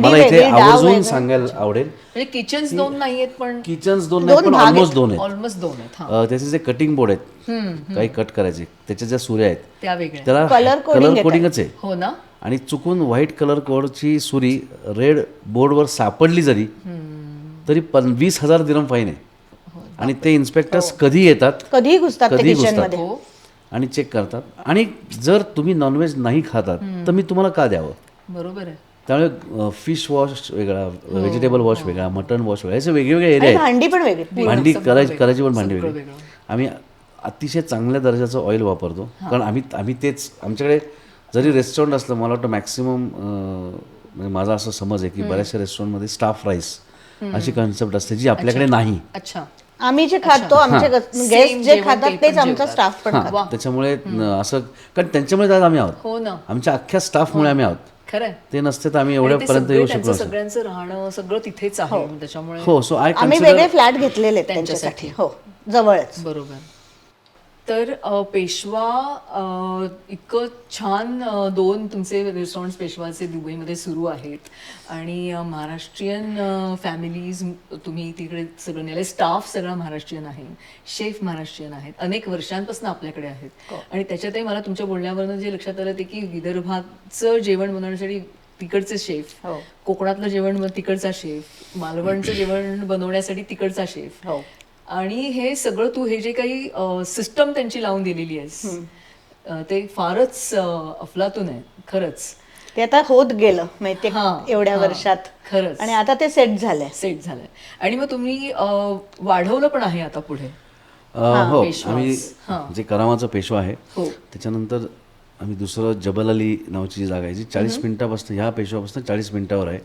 मला इथे आवर्जून सांगायला आवडेल, किचन्स 2 नाहीयेत पण किचन्स 2 नाही पण ऑलमोस्ट 2 आहेत. त्याचे जे कटिंग बोर्ड आहेत काही कट करायचे, त्याच्या ज्या सुऱ्या आहेत त्याला कलर कोडिंगच आहे. हो ना. आणि चुकून व्हाईट कलर कोडची सुरी रेड बोर्डवर सापडली जरी तरी 20,000 दिरहम फाईन आहे. आणि ते इन्स्पेक्टर्स कधी येतात, कधी घुसतात आणि चेक करतात. आणि जर तुम्ही नॉनव्हेज नाही खातात तर मी तुम्हाला का द्यावं. बरोबर आहे. त्यामुळे फिश वॉश वेगळा, व्हेजिटेबल वॉश वेगळा, मटन वॉश वेगळा, असे वेगवेगळे एरिया आहेत. भांडी पण वेगळी, भांडी करायची पण भांडी वेगळी. आम्ही अतिशय चांगल्या दर्जाचं ऑइल वापरतो. कारण आम्ही तेच, आमच्याकडे जरी रेस्टॉरंट असलं, मला वाटतं मॅक्सिमम म्हणजे माझा असं समज आहे की बऱ्याचशा रेस्टॉरंटमध्ये स्टाफ राईस अशी कन्सेप्ट असते जी आपल्याकडे नाही. आम्ही जे खातो, आमचे गेस्ट जे खातात तेच आमचा स्टाफ पण खातो. त्याच्यामुळे असं, कारण त्यांच्यामुळे आज आम्ही आहोत, आमच्या अख्ख्या स्टाफमुळे आम्ही आहोत. खरं ते नसते तर आम्ही एवढ्यापर्यंत येऊ शकलो. सगळ्यांचं राहणं सगळं तिथेच आहे त्याच्यामुळे. हो, सो आम्ही वेगळे फ्लॅट घेतलेले त्यांच्यासाठी. हो, जवळच. बरोबर. तर पेशवा इतकं छान 2 तुमचे रेस्टॉरंट्स पेशवाचे दुबईमध्ये सुरू आहेत आणि महाराष्ट्रीयन फॅमिलीज तुम्ही तिकडे सगळं नेले, स्टाफ सगळा महाराष्ट्रीयन आहे, शेफ महाराष्ट्रीयन आहेत, अनेक वर्षांपासून आपल्याकडे आहेत. आणि त्याच्यातही मला तुमच्या बोलण्यावरनं जे लक्षात आलं ते की विदर्भाचं जेवण बनवण्यासाठी तिकडचे शेफ, कोकणातलं जेवण तिकडचा शेफ, मालवणचं जेवण बनवण्यासाठी तिकडचा शेफ. आणि हे सगळं तू हे जे काही सिस्टम त्यांची लावून दिलेली आहेस ते फारच अफलातून आहे खरंच. ते आता होत गेलं माहितीये एवढ्या वर्षात खरंच. आणि आता ते सेट झालंय. आणि मग तुम्ही वाढवलं पण आहे आता पुढे. हो, आम्ही जे करामाचा पेशवा आहे त्याच्यानंतर आम्ही दुसरं जबल अली नावाची जी जागा आहे जी 40 मिनिटापासून, ह्या पेशवापासून 40 मिनिटावर आहे.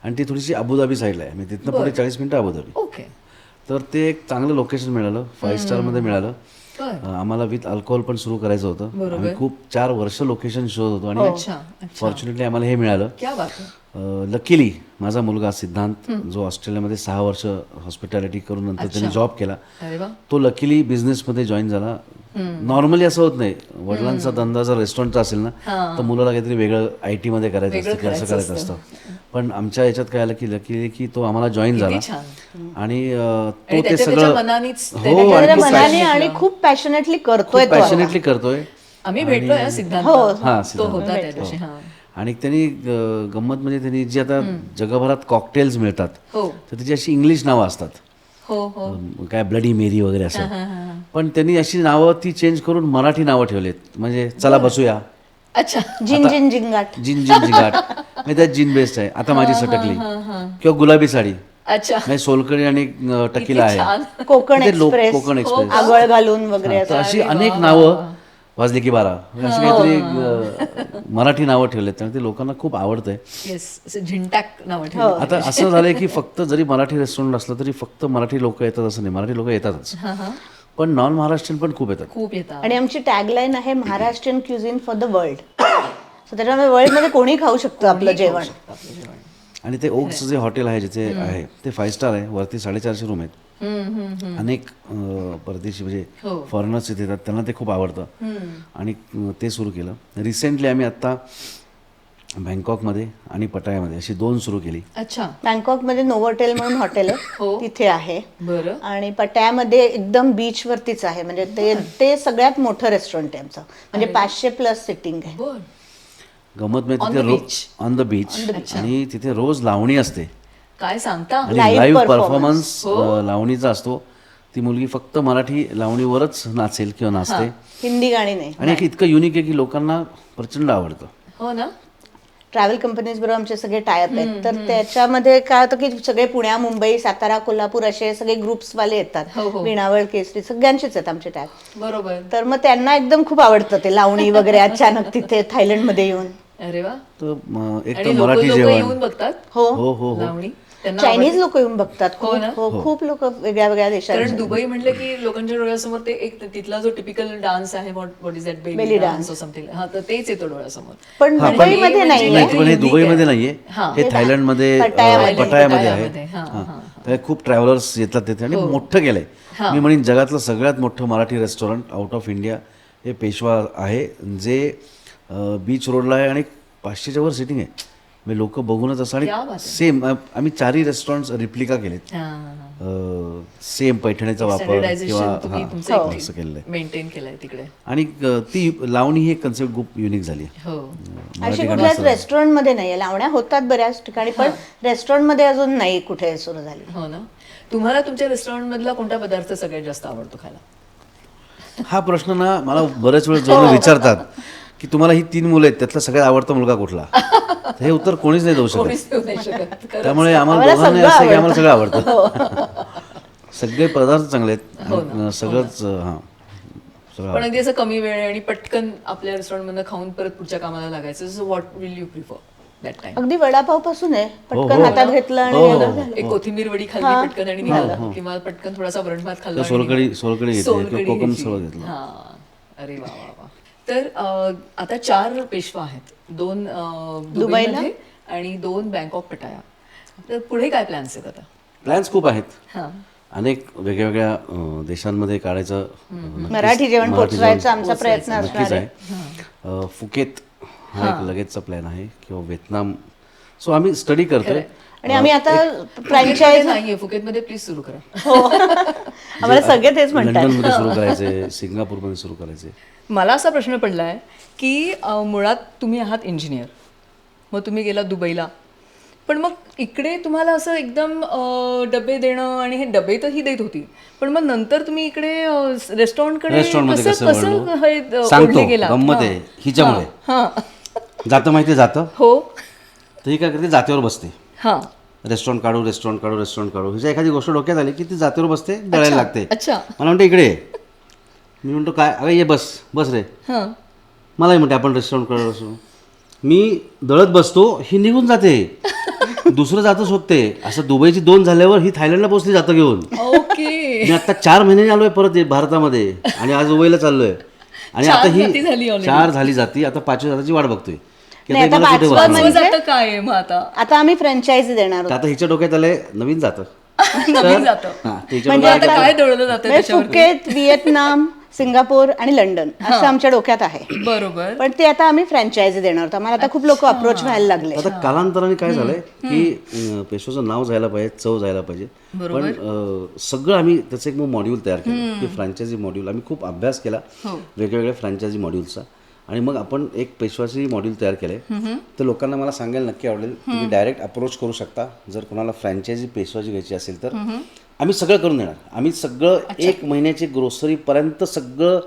आणि ती थोडीशी अबुधाबी साईडला आहे. तिथनं पुढे 40 मिनिटं अबुधाबी. ओके. तर ते एक चांगलं लोकेशन मिळालं, 5 स्टारमध्ये मिळालं. आम्हाला विथ अल्कोहोल पण सुरू करायचं होतं. आम्ही खूप 4 वर्ष लोकेशन शोधत होतो आणि फॉर्च्युनेटली आम्हाला हे मिळालं. क्या बात आहे. लकीली माझा मुलगा सिद्धांत जो ऑस्ट्रेलियामध्ये 6 वर्ष हॉस्पिटॅलिटी करून नंतर त्यांनी जॉब केला, अरे वा. तो लकीली बिझनेसमध्ये जॉईन झाला. नॉर्मली असं होत नाही, वडिलांचा धंदा जर रेस्टॉरंटचा असेल ना तर मुलाला काहीतरी वेगळं IT मध्ये करायचं असतं की असं करायचं असतं. पण आमच्या याच्यात काय आलं की लकीली की तो आम्हाला जॉईन झाला आणि तो ते सगळं मनाने आणि खूप पॅशनेटली करतोय. आम्ही भेटलोय सिद्धांत, तो होता त्या दिवशी. आणि त्यांनी गंमत म्हणजे त्यांनी जी आता जगभरात कॉकटेल्स मिळतात तर त्याची अशी इंग्लिश नावं असतात, काय ब्लडी मेरी वगैरे असं, पण त्यांनी अशी नावं ती चेंज करून मराठी नावं ठेवलेत. म्हणजे चला बसूया, अच्छा, जिन जिन जिंगाट, जिन जिन जिंगाट, म्हणजे त्यात जिन बेस्ट आहे, आता माझी सटकली, किंवा गुलाबी साडी, अच्छा, म्हणजे सोलकडी आणि टकीला आहे, कोकण एक्सप्रेस, आगळ घालून वगैरे, अशी अनेक नावं, वाजले की 12 अशी काहीतरी मराठी नावं ठेवलेत. त्यामुळे ते लोकांना खूप आवडतंय. झिंटॅक नाव ठेवलं. आता असं झालंय की फक्त जरी मराठी रेस्टॉरंट असलं तरी फक्त मराठी लोक येतात असं नाही, मराठी लोक येतातच, पण नॉन महाराष्ट्रीयन पण खूप येतात. आणि आमची टॅगलाईन आहे Maharashtrian cuisine for the world. So त्याच्यामुळे वर्ल्ड मध्ये कोणी खाऊ शकतं आपलं जेवण. आणि ते ओक्स जे हॉटेल आहे जिथे आहे ते 5 स्टार आहे, वरती 450 रूम आहेत. अनेक परदेशी म्हणजे फॉरेनर्स इथे येतात, त्यांना ते खूप आवडतं आणि ते सुरू केलं. रिसेंटली आम्ही आत्ता बँकॉकमध्ये आणि पटायामध्ये अशी 2 सुरू केली. अच्छा, बँकॉकमध्ये नोव्होटेल म्हणून हॉटेल आहे, तिथे आहे. बरं. आणि पटायामध्ये एकदम बीच वरतीच आहे, म्हणजे ते सगळ्यात मोठं रेस्टॉरंट आहे आमचं, म्हणजे 500+ सिटिंग आहे. गमत म्हणजे तिथे ऑन द बीच आणि तिथे रोज लावणी असते. काय सांगता? आणि लाईव्ह परफॉर्मन्स लावणीचा असतो. ती मुलगी फक्त मराठी लावणीवरच नाचेल किंवा नाचते, हिंदी गाणी नाही. आणि इतकं युनिक आहे की लोकांना प्रचंड आवडतं. हो ना. ट्रॅव्हल कंपनीज बरोबर आमचे सगळे टायअप आहेत, तर त्याच्यामध्ये काय होतं की सगळे पुण्या, मुंबई, सातारा, कोल्हापूर असे सगळे ग्रुप्सवाले येतात. वीणावळ, केसरी सगळ्यांचेच आहेत आमचे टॅग. बरोबर. तर मग त्यांना एकदम खूप आवडतं ते लावणी वगैरे अचानक तिथे थायलंडमध्ये येऊन. अरे वा. तर एक तर मराठी जेवण बघतात. हो, लावणी चायनीज लोक येऊन बघतात. खूप लोक वेगळ्या वेगळ्या देशात. कारण दुबई म्हटलं की लोकांच्या डोळ्यासमोर ते एक तिथला जो टिपिकल डान्स आहे, what is that belly dance something, तर तेच येतो डोळ्यासमोर. पण दुबईमध्ये नाही, दुबईमध्ये नाहीये, हे थायलंडमध्ये पटायामध्ये आहे. खूप ट्रॅव्हलर्स येतात तिथे आणि मोठं केलंय. मी म्हणेन जगातलं सगळ्यात मोठं Marathi restaurant out of India हे पेशवा आहे, जे बीच रोडला आहे आणि 500च्या वर सिटिंग आहे. म्हणजे लोक बघूनच असं. आणि सेम आम्ही 4ही रेस्टॉरंट्स रिप्लिका केलेत, सेम पैठणीचा वापर किंवा असं केलंय, मेंटेन केलंय तिकडे. आणि ती लावणी ही कन्सेप्ट खूप युनिक झाली. अशी कुठल्याच रेस्टॉरंट मध्ये नाही. लावण्या होतात बऱ्याच ठिकाणी, पण रेस्टॉरंट मध्ये अजून नाही कुठे सुरू झाली. हो ना. तुम्हाला तुमच्या रेस्टॉरंट मधला कोणता पदार्थ सगळ्यात जास्त आवडतो खायला? हा प्रश्न ना मला बरेच वेळ जण विचारतात की तुम्हाला ही 3 मुलं आहेत, त्यातला सगळ्यात आवडता मुलगा कुठला? हे उत्तर कोणीच नाही देऊ शकत. त्यामुळे आम्हाला दोघांना असं की आम्हाला सगळं आवडतं. सगळे पदार्थ चांगले आहेत, सगळंच. पण अगदी असं कमी वेळ आणि पटकन आपल्या रेस्टॉरंट मधून खाऊन परत पुढच्या कामाला लागायचं. So what will you prefer that time? अगदी वडापाव पासून आहे, पटकन हातात घेतलं आणि एक कोथिंबीर वडी खाल्ली पटकन आणि निघाला, किंवा पटकन थोडासा वरण भात खाल्ला, सोलकडी कोकम सगळं घेतलं. अरे वा वा वा. तर आता 4 पेशवा आहेत, 2 दुबईमध्ये आणि 2 बँकॉक पटाया. तर पुढे काय प्लॅन्स आहेत आता? प्लॅन्स खूप आहेत, अनेक वेगवेगळ्या देशांमध्ये काढायचं, मराठी जेवण पोचवायचा आमचा प्रयत्न असणार आहे. फुकेत हा एक लगेचचा प्लॅन आहे, किंवा व्हिएतनाम. सो आम्ही स्टडी करतोय. आणि आम्ही आता फ्रँचायझी नाहीये फुकेतमध्ये, प्लीज सुरू करा. आम्हाला सगळे तेच म्हणतात. लंडनमध्ये सुरू करायचे, सिंगापूरमध्ये सुरू करायचे. मला असा प्रश्न पडलाय की मुळात तुम्ही आहात इंजिनियर, मग तुम्ही गेला दुबईला, पण मग इकडे तुम्हाला असं एकदम डबे देणं, आणि हे डबे तर ही देत होती, पण मग नंतर तुम्ही इकडे रेस्टॉरंटकडे सांगतो. गंमत आहे हिच्यामुळे. जातं माहिती जातं. हो. तर ही काय करते, जातेवर बसते. रेस्टॉरंट काढू हिच्या एखादी गोष्ट डोक्यात आली की ती जातेवर बसते, दळायला लागते. मला म्हणते इकडे. मी म्हणतो काय, अगं ये बस रे. मलाही म्हणते आपण रेस्टॉरंट काढू असो. मी दळत बसतो, ही निघून जाते, दुसरं जातं शोधते. असं दुबईची 2 झाल्यावर ही थायलंडला पोहोचली जातं घेऊन. ओके. मी आता 4 महिन्याने आलोय परत भारतामध्ये आणि आज दुबईला चाललोय आणि आता जाती झाली ही already. 4 झाली जाती, आता 5व्या जातीची वाट बघतोय की नाही, आता आता मला कुठे 5वं बसवणार. म्हणजे- जातं काय आहे मग आता आम्ही फ्रँचायझी देणार तर आहोत. आता हिच्या डोक्यात आलंय नवीन जातं. नवीन जातं हा, तर हिच्या म्हणजे डोक्यात आता काय दळलं जातं म्हणजे त्याच्यावर फुकेत, व्हिएतनाम, सिंगापूर आणि लंडन असं आमच्या डोक्यात आहे. बरोबर पण ते आता आम्ही फ्रँचायझी देणार आहोत. आम्हाला आता खूप लोक अप्रोच व्हायला लागले. आता कालांतराने काय झालंय की पेशवाचं नाव जायला पाहिजे, चव जायला पाहिजे, पण सगळं आम्ही त्याचं एक मॉड्यूल तयार केलं की फ्रँचायझी मॉड्यूल. आम्ही खूप अभ्यास केला वेगवेगळ्या फ्रँचायझी मॉड्यूलचा आणि मग आपण एक पेशवाची मॉड्यूल तयार केले. तर लोकांना मला सांगायला नक्की आवडेल, तुम्ही डायरेक्ट अप्रोच करू शकता जर कोणाला फ्रँचायझी पेशवाची घ्यायची असेल तर. आम्ही सगळं करून देणार. आम्ही सगळं 1 महिन्याची ग्रोसरीपर्यंत सगळं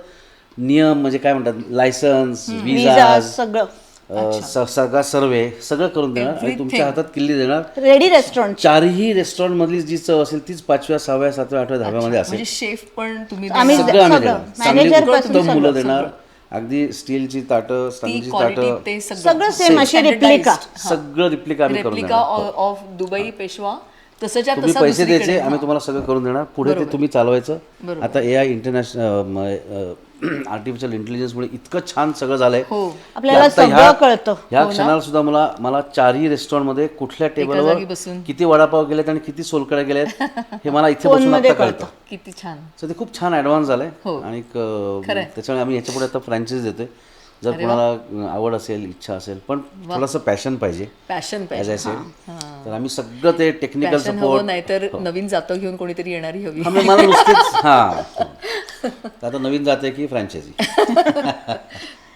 नियम म्हणजे काय म्हणतात, लायसन्स, विजा विजा, सगळं सगळा सर्वे सगळं करून देणार आणि तुमच्या हातात किल्ली देणार. Ready restaurant. 4ही रेस्टॉरंट मधली जी चव असेल तीच 5व्या, 6व्या, 7व्या, 8व्या, 10व्यामध्ये असेल. म्हणजे शेफ पण तुम्ही आम्ही सगळं आम्ही सगळं. देणार. चांगली मॅनेजर उत्तम पासून मुलं सगळं. देणार. अगदी स्टीलची ताटं, ती स्टँडची क्वालिटी ताटं, ते सगळं सेम अशी रिप्लिका. सगळं रिप्लिका आम्ही करून रेप्लिका देणार. ऑफ दुबई पेशवा तसंच्या तुम्ही तसा पैसे दुसरीकडे. द्यायचे, आम्ही तुम्हाला सगळं करून देणार. पुढे ते तुम्ही चालवायचं. आता AI इंटरनॅशनल आर्टिफिशियल इंटेलिजन्समुळे इतकं छान सगळं झालंय हो. आपल्याला सगळं कळतं. ह्या क्षणाला सुद्धा मला 4ही रेस्टॉरंटमध्ये कुठल्या टेबलवर जागी बसून. किती वडापाव गेलेत आणि किती सोलकड्या गेल्यात हे मला इथे बसून आता कळतं. किती छान. सो ते खूप छान ॲडव्हान्स झालंय आणि त्याच्यामुळे आम्ही याच्यापुढे आता फ्रँचायझी देतोय. जर कोणाला आवड असेल, इच्छा असेल, पण थोडंसं पॅशन पाहिजे पॅशन ॲज आय सेड, तर आम्ही सगळं ते टेक्निकल पॅशन हवं, सपोर्ट. नाहीतर नवीन जातं घेऊन कोणीतरी येणारी हवी. मला नुसतेच आता नवीन जाते की फ्रँचायझी.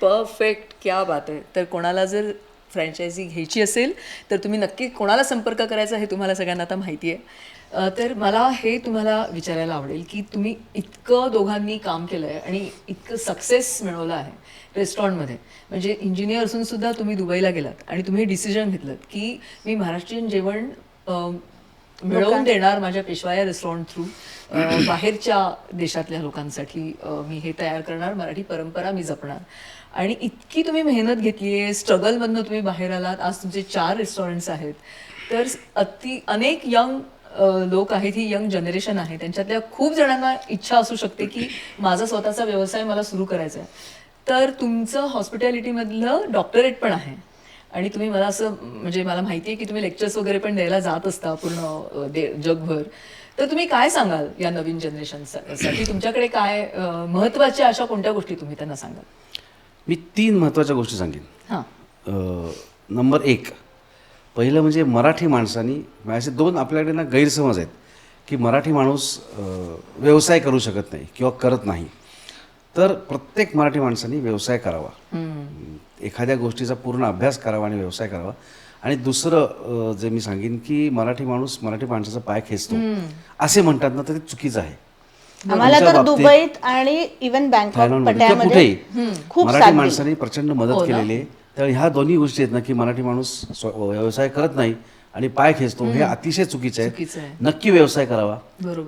परफेक्ट, क्या बात आहे. तर कोणाला जर फ्रँचायझी घ्यायची असेल तर तुम्ही नक्की कोणाला संपर्क करायचा हे तुम्हाला सगळ्यांना आता माहिती आहे. तर मला हे तुम्हाला विचारायला आवडेल की तुम्ही इतकं दोघांनी काम केलं आहे आणि इतकं सक्सेस मिळवलं आहे रेस्टॉरंटमध्ये. म्हणजे इंजिनियर असून सुद्धा तुम्ही दुबईला गेलात आणि तुम्ही डिसिजन घेतलं की मी महाराष्ट्रीयन जेवण मिळवून देणार माझ्या पेशवाया रेस्टॉरंट थ्रू, बाहेरच्या देशातल्या लोकांसाठी मी हे तयार करणार, मराठी परंपरा मी जपणार. आणि इतकी तुम्ही मेहनत घेतली आहे, स्ट्रगलमधनं तुम्ही बाहेर आलात. आज तुमचे 4 रेस्टॉरंट्स आहेत. तर अनेक यंग लोक आहेत, ही यंग जनरेशन आहे, त्यांच्यातल्या खूप जणांना इच्छा असू शकते की माझा स्वतःचा व्यवसाय मला सुरू करायचा आहे. तर तुमचं हॉस्पिटॅलिटीमधलं डॉक्टरेट पण आहे आणि तुम्ही मला असं म्हणजे मला माहिती आहे की तुम्ही लेक्चर्स वगैरे पण द्यायला जात असता पूर्ण जगभर. तर तुम्ही काय सांगाल या नवीन जनरेशनसाठी? तुमच्याकडे काय महत्त्वाच्या अशा कोणत्या गोष्टी तुम्ही त्यांना सांगाल? मी 3 महत्त्वाच्या गोष्टी सांगेन. हां. नंबर 1, पहिलं म्हणजे मराठी माणसांनी असे 2 आपल्याकडे ना गैरसमज आहेत की मराठी माणूस व्यवसाय करू शकत नाही किंवा करत नाही. तर प्रत्येक मराठी माणसांनी व्यवसाय करावा, एखाद्या गोष्टीचा पूर्ण अभ्यास करावा आणि व्यवसाय करावा. आणि दुसरं जे मी सांगेन की मराठी माणसाचा पाय खेचतो असे म्हणतात ना, तर ते चुकीचं आहे. आम्हाला तर दुबईत आणि इव्हन बँकॉक थायलंडमध्ये पट्ट्यामध्ये कुठेही खूप मराठी साथ माणसांनी प्रचंड मदत केलेली आहे. तर ह्या दोन्ही गोष्टी आहेत ना की मराठी माणूस व्यवसाय करत नाही आणि पाय खेचतो, हे अतिशय चुकीचं आहे. नक्की व्यवसाय करावा.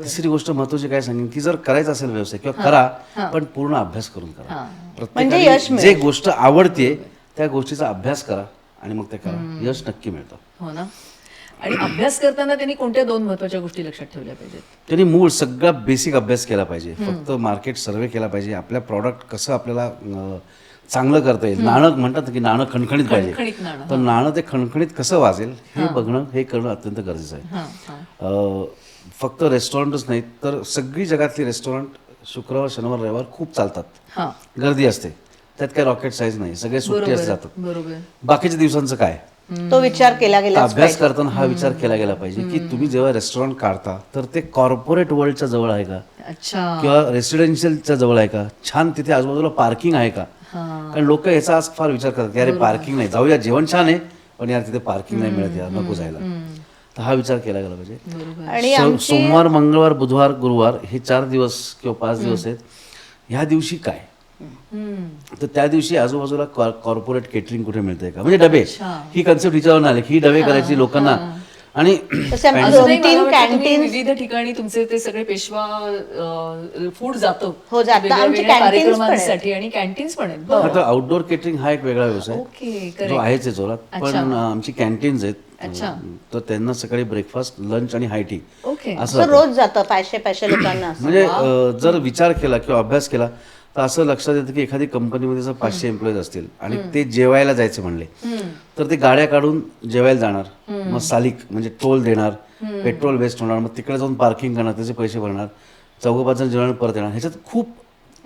तिसरी गोष्ट महत्वाची काय सांगेन की जर करायचा असेल व्यवसाय किंवा करा, पण पूर्ण अभ्यास करून करा. प्रत्येकाने जे गोष्ट आवडते त्या गोष्टीचा अभ्यास करा आणि मग ते करा, यश नक्की मिळतं. हो ना. आणि अभ्यास करताना त्यांनी कोणत्या 2 महत्त्वाच्या गोष्टी लक्षात ठेवल्या पाहिजेत? त्यांनी मूळ सगळा बेसिक अभ्यास केला पाहिजे. फक्त मार्केट सर्वे केला पाहिजे. आपल्या प्रॉडक्ट कसं आपल्याला चांगलं करता येईल. नाणं म्हणतात की नाणं खणखणीत पाहिजे, तर नाणं ते खणखणीत कसं वाजेल हे बघणं, हे करणं अत्यंत गरजेचं आहे. फक्त रेस्टॉरंटच नाहीत तर सगळी जगातली रेस्टॉरंट शुक्रवार, शनिवार, रविवार खूप चालतात, गर्दी असते. त्यात काय रॉकेट साईज नाही, सगळे सुट्टी असते जातात. बाकीच्या दिवसांचं काय, तो विचार केला गेला. अभ्यास करताना हा विचार केला गेला पाहिजे की तुम्ही जेव्हा रेस्टॉरंट काढता तर ते कॉर्पोरेट वर्ल्डच्या जवळ आहे का किंवा रेसिडेन्शियलच्या जवळ आहे का, छान तिथे आजूबाजूला पार्किंग आहे का. कारण लोक याचा आज फार विचार करतात की अरे पार्किंग नाही, जाऊया जेवण छान आहे पण यार तिथे पार्किंग नाही मिळत, यार नको जायला. तर हा विचार केला गेला पाहिजे. आणि सोमवार, मंगळवार, बुधवार, गुरुवार हे 4 दिवस किंवा 5 दिवस आहेत. ह्या दिवशी काय, तर त्या दिवशी आजूबाजूला कॉर्पोरेट केटरिंग कुठे मिळते का, म्हणजे डबे. ही कन्सेप्ट विचारून आले की ही डबे करायची लोकांना. आणि 2-3 कॅन्टीन विविध ठिकाणी तुमचे ते सगळे पेशवा फूड जातं कार्यक्रमांसाठी आणि कॅन्टीन्स पण आहेत. आता आउटडोर केटरिंग हा एक वेगळा व्यवसाय ओके, जो आहेच आहे जोरात. पण आमची कॅन्टीन्स आहेत अच्छा. तर त्यांना सकाळी ब्रेकफास्ट, लंच आणि हाय टी ओके. असं असं रोज जातं 500 लोकांना असं. म्हणजे जर विचार केला किंवा अभ्यास केला तर असं लक्षात येतं की एखादी कंपनीमध्ये जर 500 एम्प्लॉईज असतील आणि ते जेवायला जायचे म्हणले तर ते गाड्या काढून जेवायला जाणार, मग सालिक म्हणजे टोल देणार, पेट्रोल वेस्ट होणार, मग तिकडे जाऊन पार्किंग करणार, त्याचे पैसे भरणार, 4-5 जण जेवण परत येणार, ह्याच्यात खूप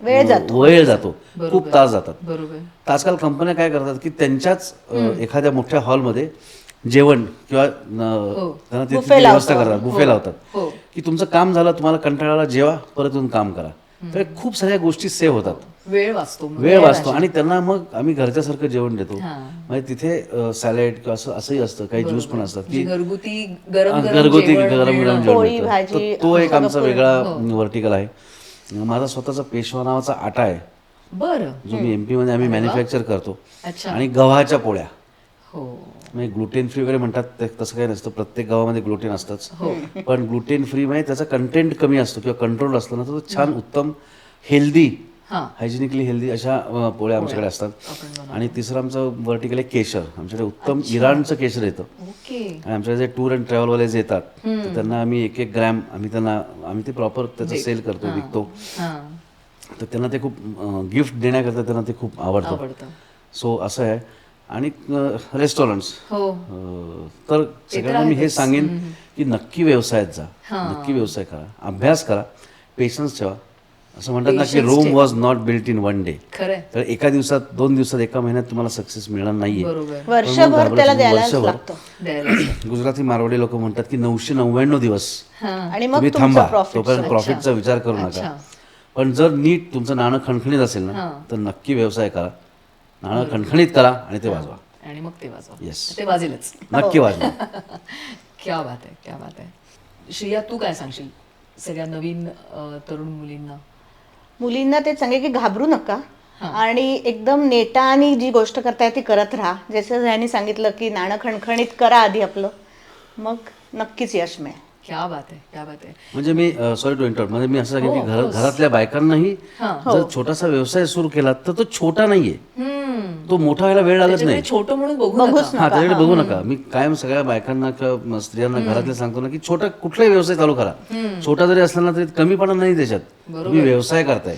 वेळ जातो, खूप तास जातात. बरोबर. तर आजकाल कंपन्या काय करतात की त्यांच्याच एखाद्या मोठ्या हॉलमध्ये जेवण किंवा त्यांना तिथे व्यवस्था करतात, बुफे लावतात की तुमचं काम झालं, तुम्हाला कंटाळाला जेवा, परत येऊन काम करा. तर खूप साऱ्या गोष्टी सेव्ह होतात, वेळ वाचतो आणि त्यांना मग आम्ही घरच्यासारखं जेवण देतो. म्हणजे तिथे सॅलेड किंवा असंही असतं, काही ज्यूस पण असतात की घरगुती गरम गरम जेवण मिळतं. तर तो एक आमचा वेगळा वर्टिकल आहे. माझा स्वतःचा पेशवा नावाचा आटा आहे बरं. जो मी MP मध्ये आम्ही मॅन्युफॅक्चर करतो. अच्छा. आणि गव्हाच्या पोळ्या, हो. म्हणजे ग्लुटेन फ्री वगैरे म्हणतात तसं काही नसतं, प्रत्येक गावामध्ये ग्लुटेन असतंच, पण ग्लुटेन फ्री म्हणजे त्याचा कंटेंट कमी असतो किंवा कंट्रोल असतो ना, तर तो छान उत्तम हेल्दी, हायजिनिकली हेल्दी अशा पोळ्या आमच्याकडे असतात. आणि तिसरं आमचं वर्टिकल आहे केशर. आमच्याकडे उत्तम इराणचं केशर येतं. आणि आमच्याकडे जे टूर अँड ट्रॅव्हलवाले जे येतात तर त्यांना आम्ही 1-1 ग्रॅम आम्ही ते प्रॉपर त्याचं सेल करतो, विकतो. तर त्यांना ते खूप गिफ्ट देण्याकरता त्यांना ते खूप आवडतं. सो असं आहे. आणि रेस्टॉरंट्स, तर सगळ्यांना मी हे सांगेन की नक्की व्यवसायात जा, नक्की व्यवसाय करा, अभ्यास करा, पेशन्स ठेवा. असं म्हणतात ना की Rome was not built in 1 day. तर एका दिवसात, 2 दिवसात, एका महिन्यात तुम्हाला सक्सेस मिळणार नाहीये, वर्षभर त्याला द्यायलाच लागतं. गुजराती मारवाडी लोक म्हणतात की 999 दिवस आणि मग तुम्ही थांबा, तोपर्यंत प्रॉफिटचा विचार करू नका. पण जर नीट तुमचं नाणं खणखणीत असेल ना तर नक्की व्यवसाय करा, नाणं खणखणीत करा आणि ते वाजवा. आणि मग ते वाजवा. येस, ते वाजेलच. नक्की वाजवा. क्या बात आहे, क्या बात आहे. श्रेया, तू काय सांगशील सगळ्या नवीन तरुण मुलींना? ते सांगे की घाबरू नका आणि एकदम नेटाने जी गोष्ट करताय ती करत राहा. जसं यांनी सांगितलं की नाणं खणखणीत करा आधी आपलं, मग नक्कीच यश मिळेल. क्या बात आहे, क्या बात आहे. म्हणजे मी सॉरी टू इंटरप्ट, म्हणजे मी असं सांगेन की घरातल्या बायकांनाही जर छोटासा व्यवसाय सुरू केला तर तो छोटा नाहीये, तो मोठा व्हायला वेळ लागत नाही. छोटं म्हणून बघू त्याच्याकडे बघू नका. मी कायम सगळ्या बायकांना किंवा स्त्रियांना घरातले सांगतो ना की छोटा कुठलाही व्यवसाय चालू करा, छोटा जरी असला ना तरी कमीपणा नाही त्याच्यात. तुम्ही व्यवसाय करताय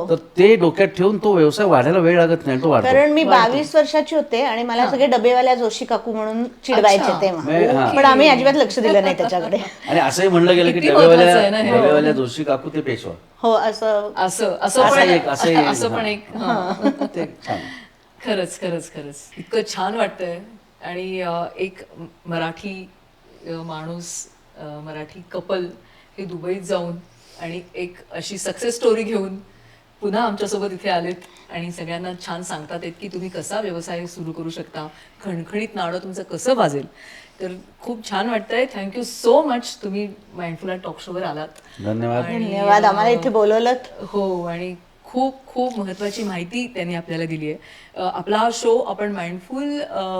तर ते डोक्यात ठेवून तो व्यवसाय वाढायला वेळ लागत नाही, तो वाढतो. कारण मी 22 वर्षाची होते आणि मला सगळे डबेवाल्या जोशी काकू म्हणून चिडवायचे तेव्हा, पण आम्ही अजिबात लक्ष दिलं नाही त्याच्याकडे. आणि असंही म्हणलं गेलं की डबेवाल्या जोशी काकू ते पेशवा. हो, असं पण एक. खरंच खरंच खरंच इतकं छान वाटतंय. आणि एक मराठी माणूस, मराठी कपल हे दुबईत जाऊन आणि एक अशी सक्सेस स्टोरी घेऊन पुन्हा आमच्यासोबत इथे आलेत आणि सगळ्यांना छान सांगतात आहेत की तुम्ही कसा व्यवसाय सुरू करू शकता, खणखणीत नाणं तुमचं कसं वाजेल. तर खूप छान वाटतंय. थँक्यू सो मच, तुम्ही माइंडफुल टॉक शोवर आलात. धन्यवाद आम्हाला इथे बोलवलं. हो, आणि खूप खूप महत्त्वाची माहिती त्यांनी आपल्याला दिली आहे. आपला हा शो आपण माइंडफुल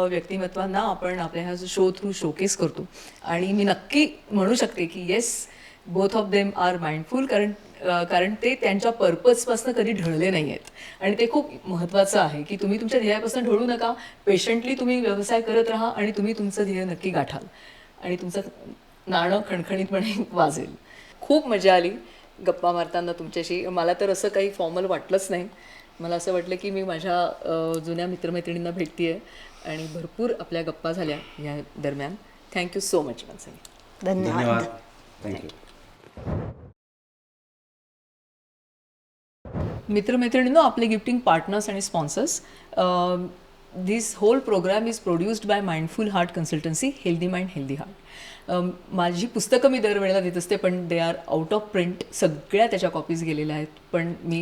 व्यक्तिमत्वांना आपण आपल्या ह्या शो थ्रू शोकेस करतो आणि मी नक्की म्हणू शकते की yes, both of them are mindful, कारण ते त्यांच्या पर्पजपासून कधी ढळले नाही आहेत. आणि ते खूप महत्त्वाचं आहे की तुम्ही तुमच्या ध्येयापासून ढळू नका, पेशंटली तुम्ही व्यवसाय करत राहा आणि तुम्ही तुमचं ध्येय नक्की गाठाल आणि तुमचं नाणं खणखणीतपणे वाजेल. खूप मजा आली गप्पा मारताना तुमच्याशी. मला तर असं काही फॉर्मल वाटलंच नाही. मला असं वाटलं की मी माझ्या जुन्या मित्रमैत्रिणींना भेटते आहे आणि भरपूर आपल्या गप्पा झाल्या या दरम्यान. थँक्यू सो मच मनसे. धन्यवाद. थँक्यू. मित्रमैत्रिणींनो, आपले गिफ्टिंग पार्टनर्स आणि sponsors, this whole programme is produced by mindful heart consultancy, healthy mind healthy heart. माझी पुस्तकं मी दरवेळेला देत असते, पण they are out of print. सगळ्या त्याच्या कॉपीज गेलेल्या आहेत, पण मी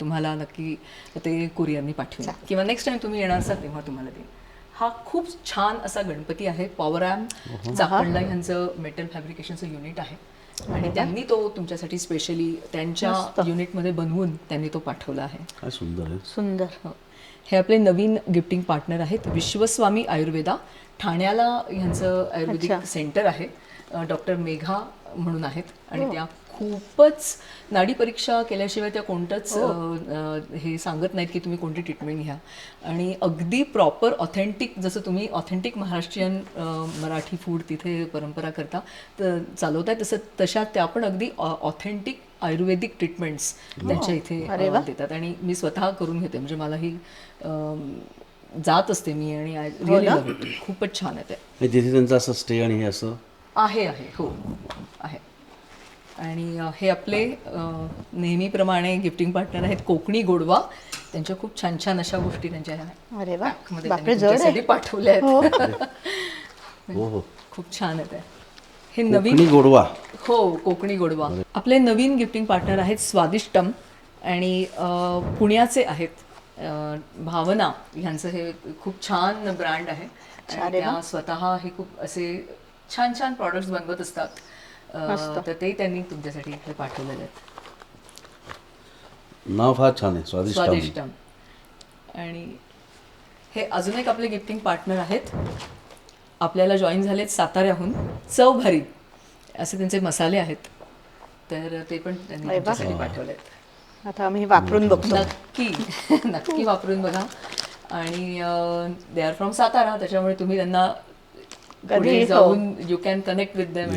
तुम्हाला नक्की ते कुरिअरनी पाठवेन किंवा नेक्स्ट टाइम तुम्ही येणार असाल तेव्हा तुम्हाला देईन. हा खूप छान असा गणपती आहे. पॉवरॅम चाकणला ह्यांचं मेटल फॅब्रिकेशनचं युनिट आहे आणि त्यांनी तो तुमच्यासाठी स्पेशली त्यांच्या युनिटमध्ये बनवून त्यांनी तो पाठवला आहे. काय सुंदर आहे. सुंदर. हे आपले नवीन गिफ्टिंग पार्टनर आहेत विश्वस्वामी आयुर्वेदा. ठाण्याला ह्यांचं आयुर्वेदिक सेंटर आहे. डॉक्टर मेघा म्हणून आहेत आणि त्या खूपच नाडी परीक्षा केल्याशिवाय त्या कोणतंच हे सांगत नाहीत की तुम्ही कोणती ट्रीटमेंट घ्या. आणि अगदी प्रॉपर ऑथेंटिक, जसं तुम्ही ऑथेंटिक महाराष्ट्रीयन मराठी फूड तिथे परंपरा करता तर चालवताय, तशा त्या पण अगदी ऑथेंटिक आयुर्वेदिक ट्रीटमेंट्स त्यांच्या इथे देतात. आणि मी स्वतः करून घेते, म्हणजे मलाही जात असते मी आणि रिअली खूपच छान आहे ते. तिथे त्यांचं असं स्टे आणि हे असं आहे हो आहे. आणि हे आपले नेहमीप्रमाणे गिफ्टिंग पार्टनर आहेत कोकणी गोडवा. त्यांच्या खूप छान छान अशा गोष्टी त्यांच्या पॅकमध्ये त्यांनी पाठवल्या आहेत. हो खूप छान आहे. हे नवीन कोकणी गोडवा. हो, कोकणी गोडवा. आपले नवीन गिफ्टिंग पार्टनर आहेत स्वादिष्टम आणि पुण्याचे आहेत भावना. ह्यांचं हे खूप छान ब्रँड आहे. त्या स्वतः हे खूप असे छान छान प्रॉडक्ट्स बनवत असतात. तर ते त्यांनी तुमच्यासाठी इथे पाठवलेले आहेत. नाव फार छान आहे, स्वादिष्टम. आणि हे अजून एक आपले गिफ्टिंग पार्टनर आहेत. आपल्याला जॉईन झालेत साताऱ्याहून. चव भारी असे त्यांचे मसाले आहेत, तर ते पण त्यांनी तुमच्यासाठी पाठवले आहेत. आता आम्ही वापरून बघतो. नक्की वापरून बघा. आणि दे आर फ्रॉम सातारा, त्याच्यामुळे तुम्ही त्यांना पुढे जाऊन you can connect with them.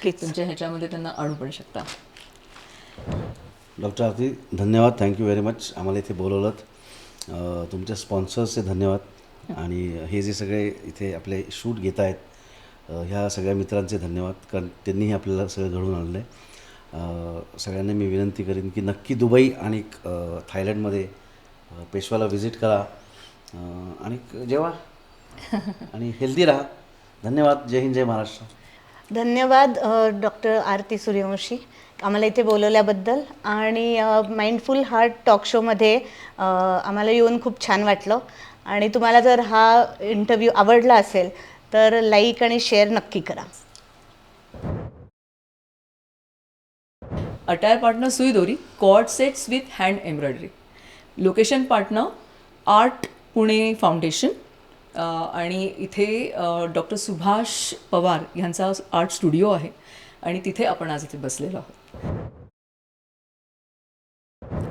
तुमच्या ह्याच्यामध्ये त्यांना आणू पण शकता. डॉक्टर आरती, धन्यवाद, थँक्यू व्हेरी मच आम्हाला इथे बोलवलं. तुमच्या स्पॉन्सर्सचे धन्यवाद. आणि हे जे सगळे इथे आपले शूट घेत आहेत ह्या सगळ्या मित्रांचे धन्यवाद, कारण त्यांनीही आपल्याला सगळं घडवून आणलं आहे. सगळ्यांना मी विनंती करीन की नक्की दुबई आणि थायलंडमध्ये पेशवाला व्हिजिट करा आणि जेवा आणि हेल्दी राहा. धन्यवाद. जय हिंद, जय महाराष्ट्र. धन्यवाद डॉक्टर आरती सूर्यवंशी आम्हाला इथे बोलवल्याबद्दल. आणि माइंडफुल हार्ट टॉक शोमध्ये आम्हाला येऊन खूप छान वाटलं. आणि तुम्हाला जर हा इंटरव्ह्यू आवडला असेल तर लाईक आणि शेअर नक्की करा. Attire partner Sui Dori, cord sets with hand embroidery. Location partner art Pune foundation. आणि इथे डॉक्टर सुभाष पवार यांचा आर्ट स्टुडिओ आहे आणि तिथे आपण आज इथे बसलेलो आहोत.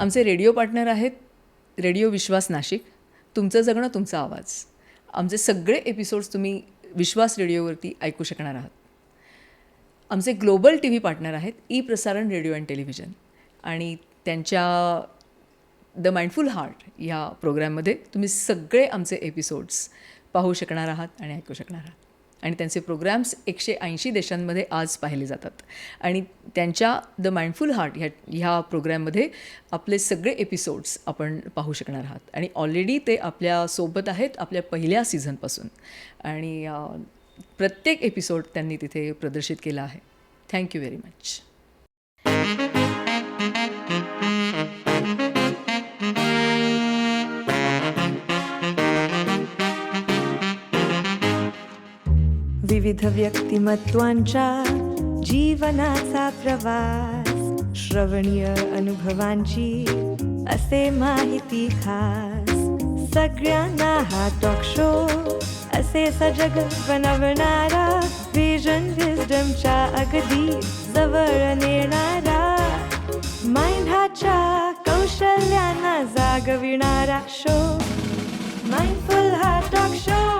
आमचे रेडिओ पार्टनर आहेत रेडिओ विश्वास नाशिक. तुमचं जगणं तुमचा आवाज. आमचे सगळे एपिसोड्स तुम्ही विश्वास रेडिओवरती ऐकू शकणार आहात. आमचे ग्लोबल टी व्ही पार्टनर आहेत ई प्रसारण रेडिओ अँड टेलिव्हिजन. आणि त्यांच्या द माइंडफुल हार्ट ह्या प्रोग्रॅममध्ये तुम्ही सगळे आमचे एपिसोड्स पाहू शकणार आहात आणि ऐकू शकणार आहात. आणि त्यांचे प्रोग्रॅम्स 180 देशांमध्ये आज पाहिले जातात. आणि त्यांच्या द माइंडफुल हार्ट ह्या प्रोग्रॅममध्ये आपले सगळे एपिसोड्स आपण पाहू शकणार आहात. आणि ऑलरेडी ते आपल्यासोबत आहेत आपल्या पहिल्या सीझनपासून. आणि प्रत्येक एपिसोड त्यांनी तिथे प्रदर्शित केला आहे. Thank you very much. विविध व्यक्तिमत्वांच्या जीवनाचा प्रवास, श्रवणीय अनुभवांची असे माहिती खास. सगळ्यांना हा टॉक शो असे सजग बनवणारा, विजन विस्डमच्या अगदी जवळ नेणारा, माइंडच्या कौशल्यांना जागविणारा शो, माइंडफुल हा टॉक शो.